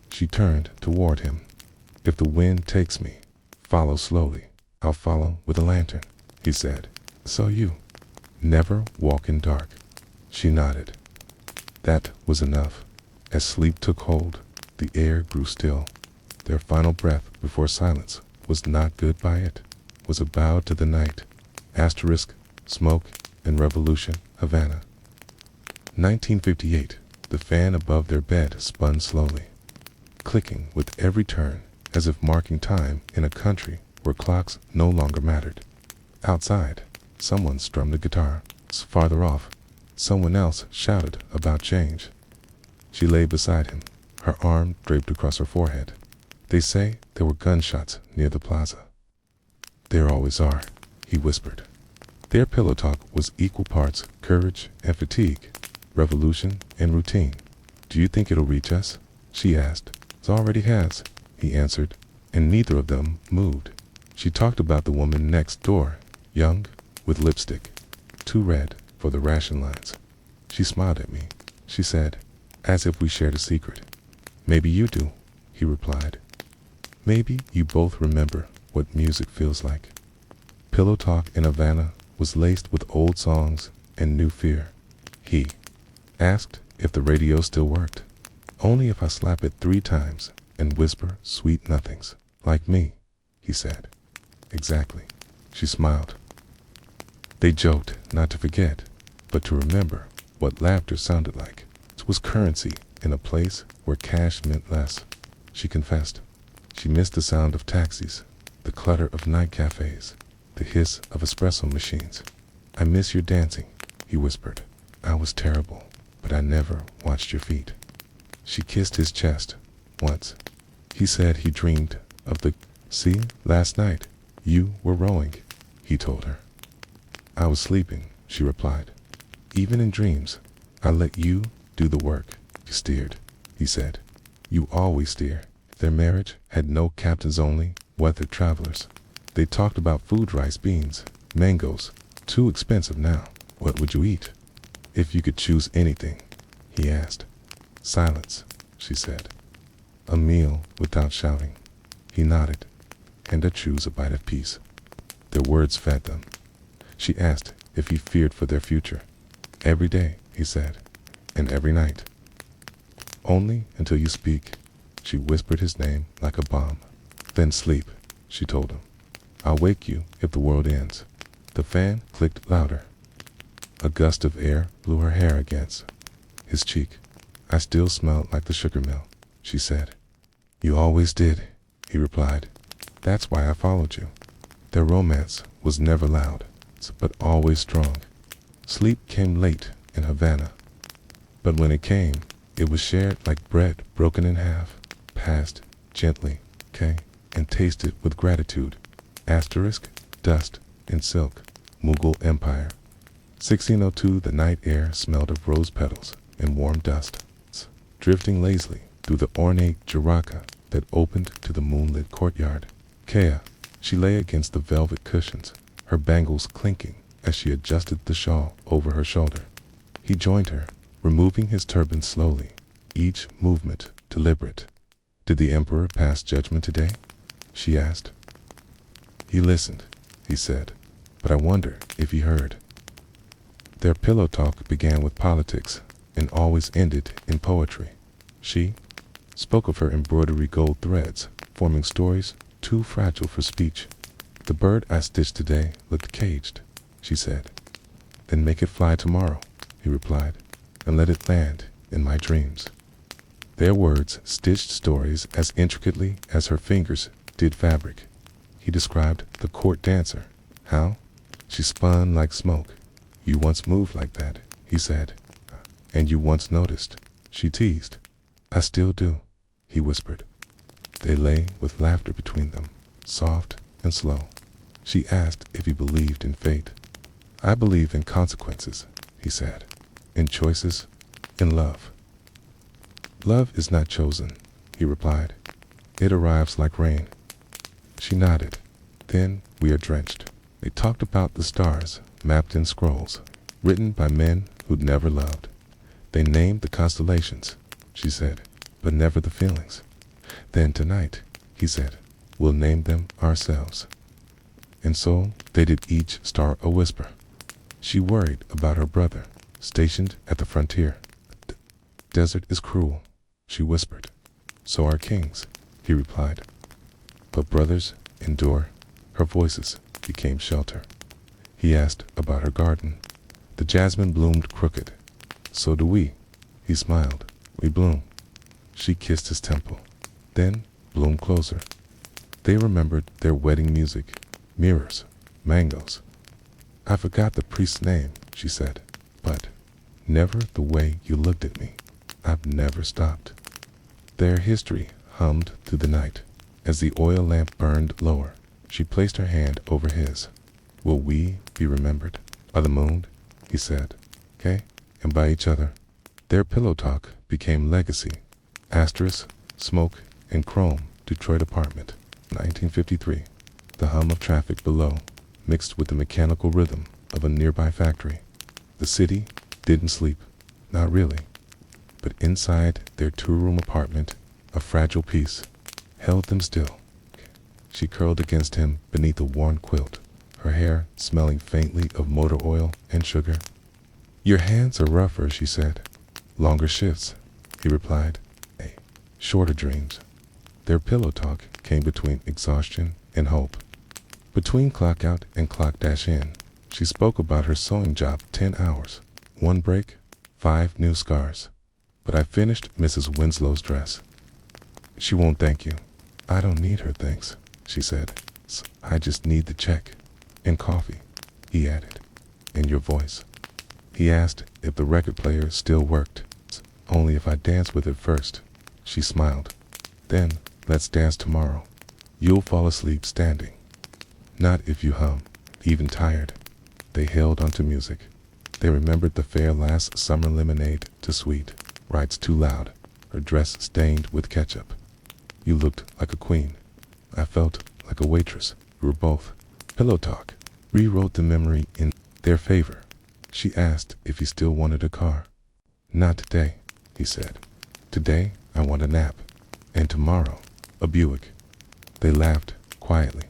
She turned toward him. "If the wind takes me, follow slowly." "I'll follow with a lantern," he said. "So you never walk in dark." She nodded. That was enough. As sleep took hold, the air grew still. Their final breath before silence was not goodbye, it was a bow to the night. Asterisk, smoke, and revolution, Havana. 1958. The fan above their bed spun slowly, clicking with every turn, as if marking time in a country where clocks no longer mattered. Outside, someone strummed a guitar. Farther off, someone else shouted about change. She lay beside him, her arm draped across her forehead. "They say there were gunshots near the plaza." "There always are," he whispered. Their pillow talk was equal parts courage and fatigue, revolution and routine. Do you think it'll reach us? She asked. It already has, he answered, and neither of them moved. She talked about the woman next door, young, with lipstick, too red for the ration lines. She smiled at me. She said, as if we shared a secret. Maybe you do, he replied. Maybe you both remember what music feels like. Pillow talk in Havana was laced with old songs and new fear. He asked if the radio still worked. Only if I slap it 3 times and whisper sweet nothings. Like me, he said. Exactly. She smiled. They joked not to forget, but to remember what laughter sounded like. It was currency in a place where cash meant less. She confessed. She missed the sound of taxis, the clutter of night cafes, the hiss of espresso machines. I miss your dancing, he whispered. I was terrible, but I never watched your feet. She kissed his chest once. He said he dreamed of the sea last night. You were rowing, he told her. I was sleeping, she replied. Even in dreams, I let you do the work. You steered, he said. You always steer. Their marriage had no captains, only weathered travelers. They talked about food, rice, beans, mangoes. Too expensive now. What would you eat? If you could choose anything, he asked. Silence, she said. A meal without shouting. He nodded. And I choose a bite of peace. Their words fed them. She asked if he feared for their future. Every day, he said, and every night. Only until you speak. She whispered his name like a bomb. Then sleep, she told him. I'll wake you if the world ends. The fan clicked louder. A gust of air blew her hair against his cheek. I still smelled like the sugar mill, she said. You always did, he replied. That's why I followed you. Their romance was never loud, but always strong. Sleep came late in Havana, but when it came, it was shared like bread broken in half, passed gently, and tasted with gratitude. Asterisk, dust, and silk, Mughal Empire. 1602, the night air smelled of rose petals and warm dust, drifting lazily through the ornate jaraka that opened to the moonlit courtyard. Kea, she lay against the velvet cushions, her bangles clinking as she adjusted the shawl over her shoulder. He joined her, removing his turban slowly, each movement deliberate. Did the emperor pass judgment today? She asked. He listened, he said, but I wonder if he heard. Their pillow talk began with politics and always ended in poetry. She spoke of her embroidery gold threads, forming stories too fragile for speech. The bird I stitched today looked caged, she said. Then make it fly tomorrow, he replied, and let it land in my dreams. Their words stitched stories as intricately as her fingers did fabric. He described the court dancer. How? She spun like smoke. You once moved like that, he said. And you once noticed, she teased. I still do, he whispered. They lay with laughter between them, soft and slow. She asked if he believed in fate. I believe in consequences, he said. In choices, in love. Love is not chosen, he replied. It arrives like rain. She nodded. Then we are drenched. They talked about the stars mapped in scrolls, written by men who'd never loved. They named the constellations, she said, but never the feelings. Then tonight, he said, we'll name them ourselves. And so they did each star a whisper. She worried about her brother, stationed at the frontier. The desert is cruel, she whispered. So are kings, he replied. But brothers endure. Her voices became shelter. He asked about her garden. The jasmine bloomed crooked. So do we. He smiled. We bloom. She kissed his temple, then bloomed closer. They remembered their wedding music, mirrors, mangoes. I forgot the priest's name, she said, but never the way you looked at me. I've never stopped. Their history hummed through the night. As the oil lamp burned lower, she placed her hand over his. Will we be remembered? By the moon, he said, and by each other. Their pillow talk became legacy. Asterisk, smoke, and chrome, Detroit apartment. 1953. The hum of traffic below, mixed with the mechanical rhythm of a nearby factory. The city didn't sleep, not really. But inside their two-room apartment, a fragile peace held them still. She curled against him beneath a worn quilt, her hair smelling faintly of motor oil and sugar. "Your hands are rougher," she said. "Longer shifts," he replied. Shorter dreams. Their pillow talk came between exhaustion and hope. Between clock out and clock dash in, she spoke about her sewing job 10 hours. One break, 5 new scars. "But I finished Mrs. Winslow's dress." "She won't thank you." "I don't need her thanks," she said. "I just need the check." "And coffee," he added. "And your voice." He asked if the record player still worked. "Only if I dance with it first." She smiled. "Then, let's dance tomorrow. You'll fall asleep standing." "Not if you hum." Even tired, they held onto music. They remembered the fair last summer lemonade too sweet, rides too loud, her dress stained with ketchup. "You looked like a queen." "I felt like a waitress." We were both. Pillow talk rewrote the memory in their favor. She asked if he still wanted a car. "Not today," he said. "Today, I want a nap. And tomorrow, a Buick." They laughed quietly.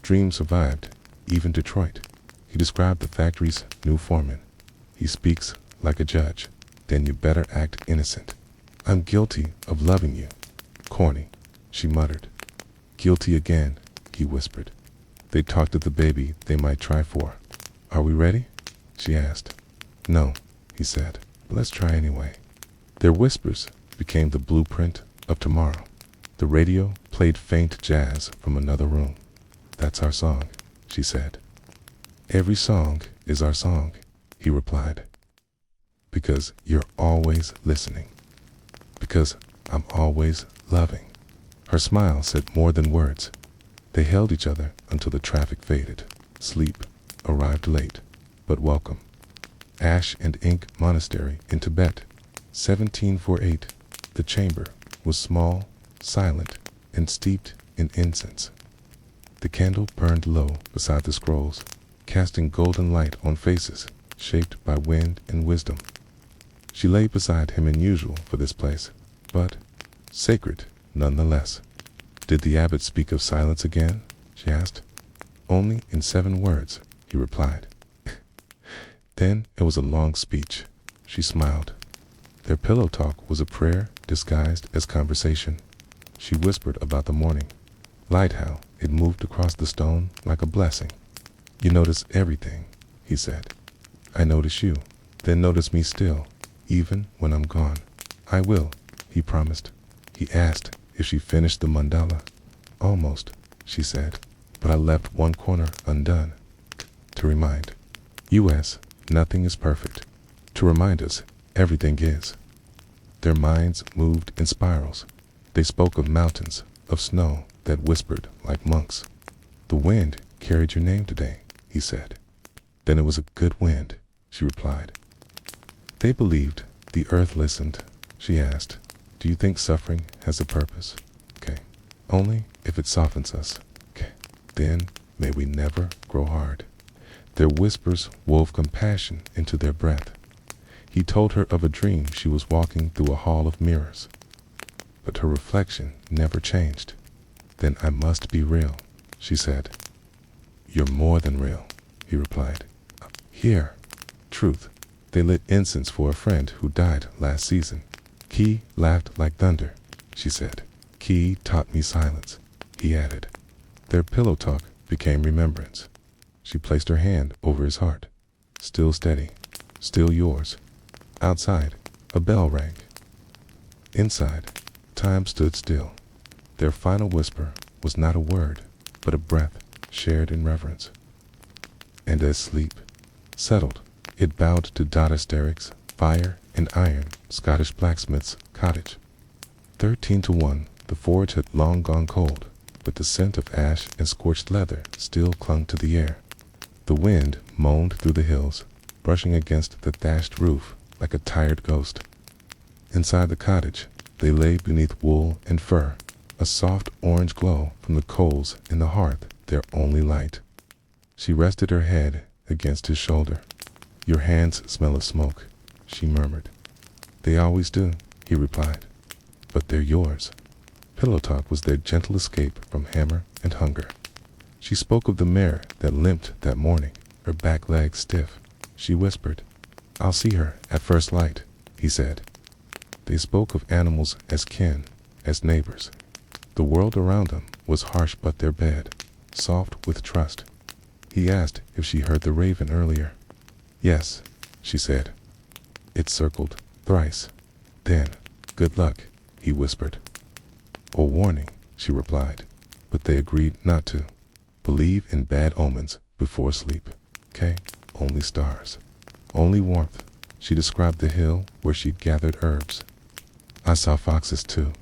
Dream survived, even Detroit. He described the factory's new foreman. "He speaks like a judge. Then you better act innocent." "I'm guilty of loving you." "Corny," she muttered. "Guilty again," he whispered. They talked of the baby they might try for. "Are we ready?" she asked. "No," he said. "But let's try anyway." Their whispers became the blueprint of tomorrow. The radio played faint jazz from another room. "That's our song," she said. "Every song is our song," he replied. "Because you're always listening. Because I'm always loving." Her smile said more than words. They held each other until the traffic faded. Sleep arrived late, but welcome. Ash and Ink Monastery in Tibet, 1748. The chamber was small, silent, and steeped in incense. The candle burned low beside the scrolls, casting golden light on faces shaped by wind and wisdom. She lay beside him unusual for this place, but sacred nonetheless. "Did the abbot speak of silence again?" she asked. "Only in 7 words," he replied. Then it was a long speech. She smiled. Their pillow talk was a prayer disguised as conversation. She whispered about the morning. Light how it moved across the stone like a blessing. "You notice everything," he said. "I notice you. Then notice me still, even when I'm gone." "I will," he promised. He asked if she finished the mandala. "Almost," she said, "but I left one corner undone." To remind U.S. nothing is perfect. To remind us everything is. Their minds moved in spirals. They spoke of mountains, of snow that whispered like monks. "The wind carried your name today," he said. "Then it was a good wind," she replied. They believed the earth listened. She asked, "Do you think suffering has a purpose?" "Okay. Only if it softens us." "Okay. Then may we never grow hard." Their whispers wove compassion into their breath. He told her of a dream she was walking through a hall of mirrors, but her reflection never changed. "Then I must be real," she said. "You're more than real," he replied. "Here, truth." They lit incense for a friend who died last season. "Key laughed like thunder," she said. "Key taught me silence," he added. Their pillow talk became remembrance. She placed her hand over his heart. "Still steady, still yours." Outside, a bell rang. Inside, time stood still. Their final whisper was not a word, but a breath shared in reverence. And as sleep settled, it bowed to dot asterisk, fire and iron, Scottish blacksmith's cottage. 13-1, the forge had long gone cold, but the scent of ash and scorched leather still clung to the air. The wind moaned through the hills, brushing against the thatched roof like a tired ghost. Inside the cottage, they lay beneath wool and fur, a soft orange glow from the coals in the hearth, their only light. She rested her head against his shoulder. "Your hands smell of smoke," she murmured. "They always do," he replied. "But they're yours." Pillow talk was their gentle escape from hammer and hunger. She spoke of the mare that limped that morning, her back legs stiff. She whispered, "I'll see her at first light," he said. They spoke of animals as kin, as neighbors. The world around them was harsh, but their bed, soft with trust. He asked if she heard the raven earlier. "Yes," she said. "It circled thrice. Then, good luck," he whispered. "Or warning," she replied, but they agreed not to believe in bad omens before sleep. "'Kay, only stars, only warmth." She described the hill where she'd gathered herbs. "I saw foxes too.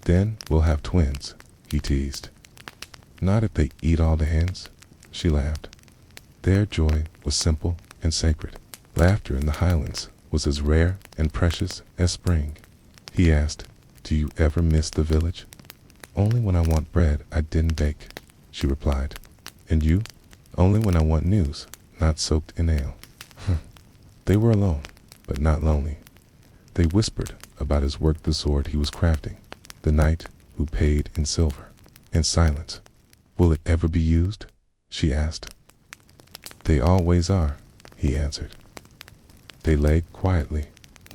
Then we'll have twins," he teased. "Not if they eat all the hens," she laughed. Their joy was simple and sacred. Laughter in the highlands was as rare and precious as spring. He asked, "Do you ever miss the village?" "Only when I want bread I didn't bake," she replied. "And you?" "Only when I want news, not soaked in ale." They were alone, but not lonely. They whispered about his work, the sword he was crafting, the knight who paid in silver. In silence. "Will it ever be used?" she asked. "They always are," he answered. They lay quietly,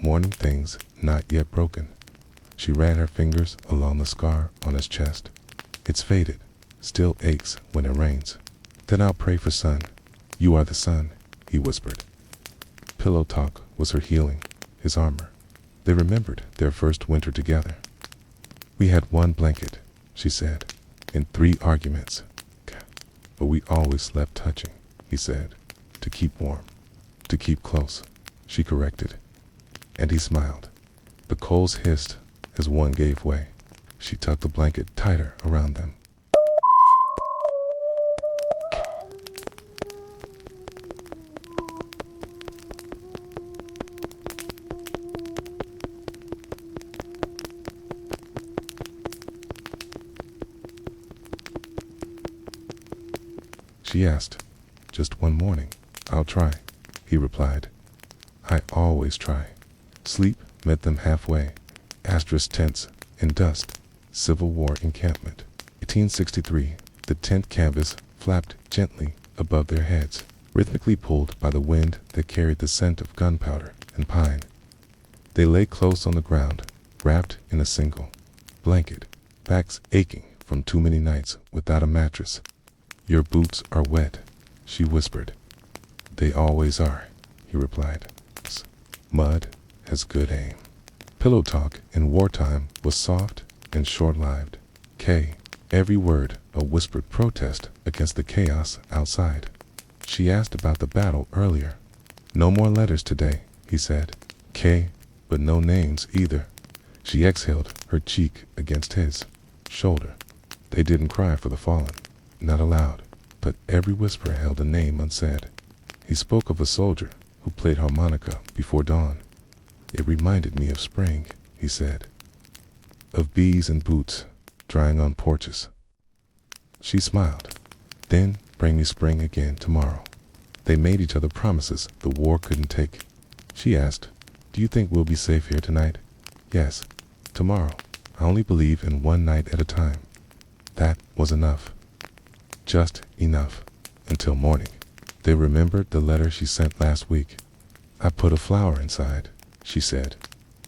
mourning things not yet broken. She ran her fingers along the scar on his chest. "It's faded, still aches when it rains." "Then I'll pray for sun. You are the sun," he whispered. Pillow talk was her healing, his armor. They remembered their first winter together. "We had one blanket," she said, "and 3 arguments. But we always slept touching," he said. "To keep warm, to keep close," she corrected. And he smiled. The coals hissed as one gave way. She tucked the blanket tighter around them. She asked, "Just one morning?" "I'll try," he replied. "I always try." Sleep met them halfway. Asterisk tents in dust. Civil War encampment. 1863. The tent canvas flapped gently above their heads, rhythmically pulled by the wind that carried the scent of gunpowder and pine. They lay close on the ground, wrapped in a single blanket, backs aching from too many nights without a mattress. "Your boots are wet," she whispered. "They always are," he replied. Mud has good aim. Pillow talk in wartime was soft and short-lived. Every word a whispered protest against the chaos outside. She asked about the battle earlier. "No more letters today," he said. But no names either." She exhaled, her cheek against his shoulder. They didn't cry for the fallen, not aloud, but every whisper held a name unsaid. He spoke of a soldier who played harmonica before dawn. "It reminded me of spring," he said, "of bees and boots drying on porches." She smiled. "Then bring me spring again tomorrow." They made each other promises the war couldn't take. She asked, "Do you think we'll be safe here tonight?" "Yes, tomorrow. I only believe in one night at a time." That was enough. Just enough. Until morning. They remembered the letter she sent last week. "I put a flower inside," she said.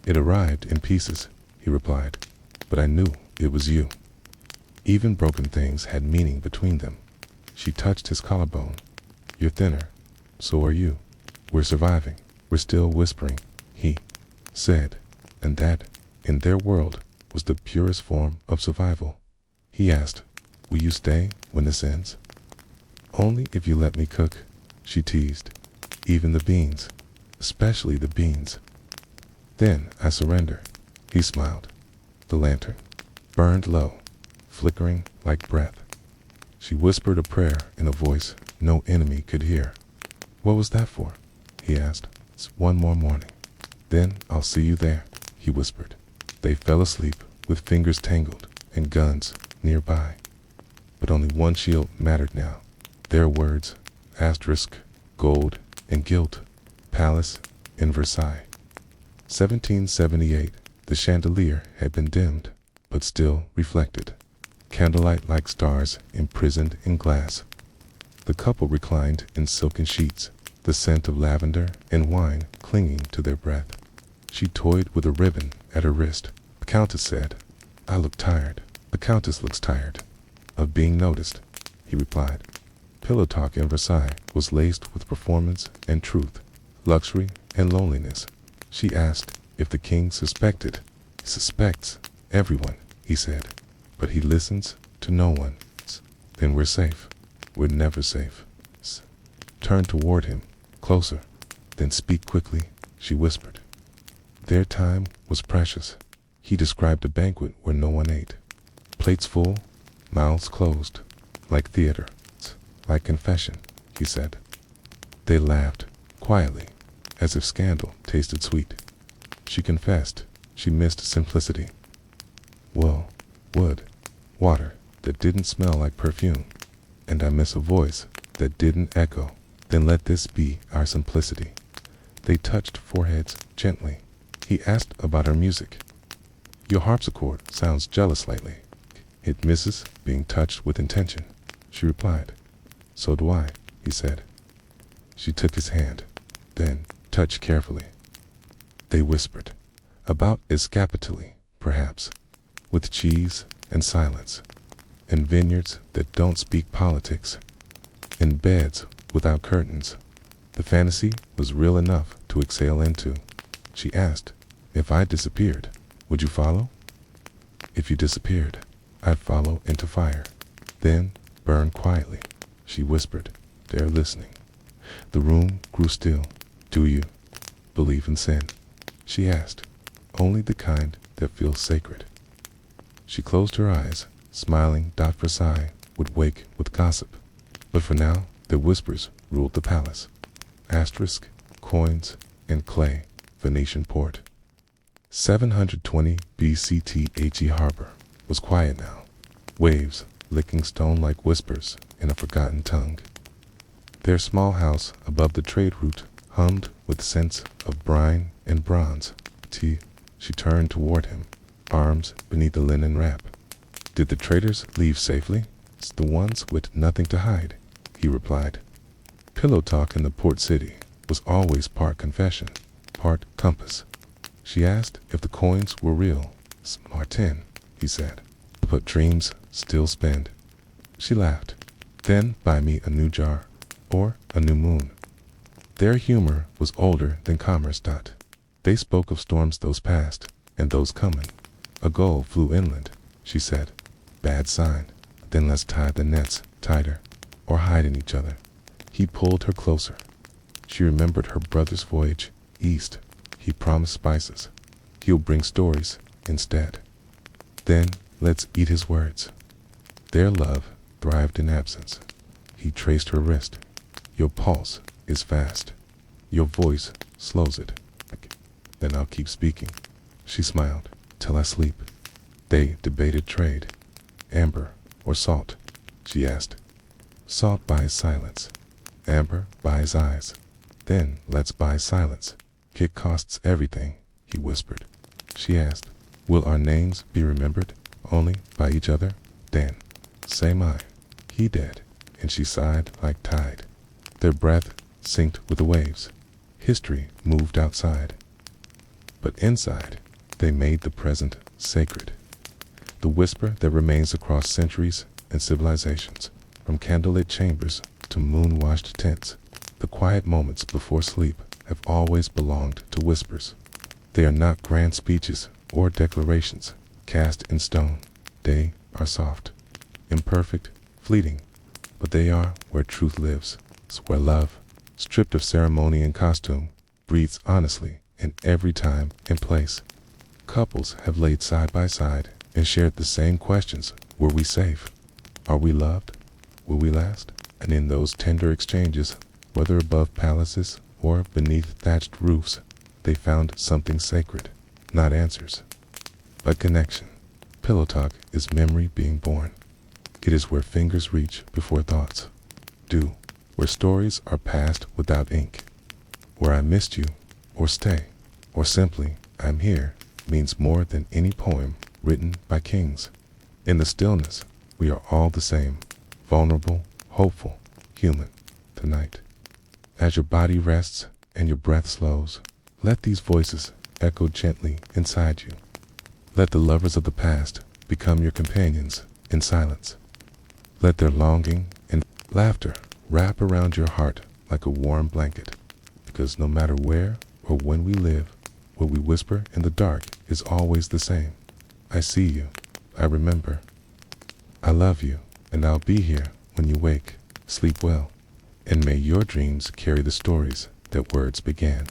"It arrived in pieces," he replied, "but I knew it was you." Even broken things had meaning between them. She touched his collarbone. "You're thinner. So are you. We're surviving. We're still whispering," he said, and that, in their world, was the purest form of survival. He asked, "Will you stay when this ends?" "Only if you let me cook," she teased. "Even the beans. Especially the beans." "Then I surrender," he smiled. The lantern burned low, flickering like breath. She whispered a prayer in a voice no enemy could hear. "What was that for?" he asked. "It's one more morning. Then I'll see you there." he whispered. They fell asleep with fingers tangled and guns nearby. But only one shield mattered now. Their words, asterisk, gold and gilt, palace in Versailles. 1778, the chandelier had been dimmed, but still reflected. Candlelight like stars imprisoned in glass. The couple reclined in silken sheets, the scent of lavender and wine clinging to their breath. She toyed with a ribbon at her wrist. The Countess said, "I look tired." "The Countess looks tired of being noticed," he replied. Pillow talk in Versailles was laced with performance and truth, luxury and loneliness. She asked if the king suspected. "He suspects everyone," he said, "but he listens to no one." "Then we're safe." "We're never safe." Turn toward him, closer, then speak quickly, she whispered. Their time was precious. He described a banquet where no one ate. Plates full, mouths closed, like theater, like confession, he said. They laughed, quietly, as if scandal tasted sweet. She confessed she missed simplicity. "Well, wood, water that didn't smell like perfume, and I miss a voice that didn't echo. Then let this be our simplicity." They touched foreheads gently. He asked about her music. "Your harpsichord sounds jealous lately." "It misses being touched with intention," she replied. "So do I," he said. She took his hand, then touched carefully. They whispered, about escapitally, perhaps, with cheese and silence, and vineyards that don't speak politics, and beds without curtains. The fantasy was real enough to exhale into. She asked, "If I disappeared, would you follow?" "If you disappeared, I'd follow into fire, then burn quietly," she whispered. "They're listening." The room grew still. "Do you believe in sin?" she asked. "Only the kind that feels sacred." She closed her eyes, smiling. Versailles would wake with gossip, but for now their whispers ruled the palace. Asterisk, coins, and clay, Venetian port. 720 BCTHE harbor was quiet now, waves licking stone like whispers in a forgotten tongue. Their small house above the trade route hummed with scents of brine and bronze. She turned toward him, arms beneath the linen wrap. "Did the traders leave safely?" "The ones with nothing to hide," he replied. Pillow talk in the port city was always part confession, part compass. She asked if the coins were real. "Martin," he said, "but dreams still spend." She laughed. "Then buy me a new jar, or a new moon." Their humor was older than commerce. They spoke of storms those past, and those coming. "A gull flew inland," she said. "Bad sign. Then let's tie the nets tighter, or hide in each other." He pulled her closer. She remembered her brother's voyage east. He promised spices. He'll bring stories instead. Then let's eat his words. Their love thrived in absence. He traced her wrist. "Your pulse is fast. Your voice slows it." "Then I'll keep speaking," she smiled, "till I sleep." They debated trade. "Amber or salt?" she asked. "Salt buys silence. Amber buys eyes." "Then let's buy silence." "It costs everything," he whispered. She asked, "Will our names be remembered only by each other?" "Then say mine." He did, and she sighed like tide. Their breath synced with the waves. History moved outside. But inside, they made the present sacred. The whisper that remains across centuries and civilizations, from candlelit chambers to moon-washed tents. The quiet moments before sleep have always belonged to whispers. They are not grand speeches or declarations cast in stone. They are soft, imperfect, fleeting, but they are where truth lives. It's where love, stripped of ceremony and costume, breathes honestly in every time and place. Couples have laid side by side and shared the same questions. Were we safe? Are we loved? Will we last? And in those tender exchanges, whether above palaces or beneath thatched roofs, they found something sacred. not answers, but connection. Pillow talk is memory being born. It is where fingers reach before thoughts do, where stories are passed without ink, where I missed you, or stay, or simply I'm here means more than any poem written by kings. In the stillness, we are all the same, vulnerable, hopeful, human, tonight. As your body rests and your breath slows, let these voices echo gently inside you. Let the lovers of the past become your companions in silence. Let their longing and laughter wrap around your heart like a warm blanket, because no matter where or when we live, what we whisper in the dark is always the same. I see you, I remember, I love you, and I'll be here when you wake. Sleep well, and may your dreams carry the stories that words began.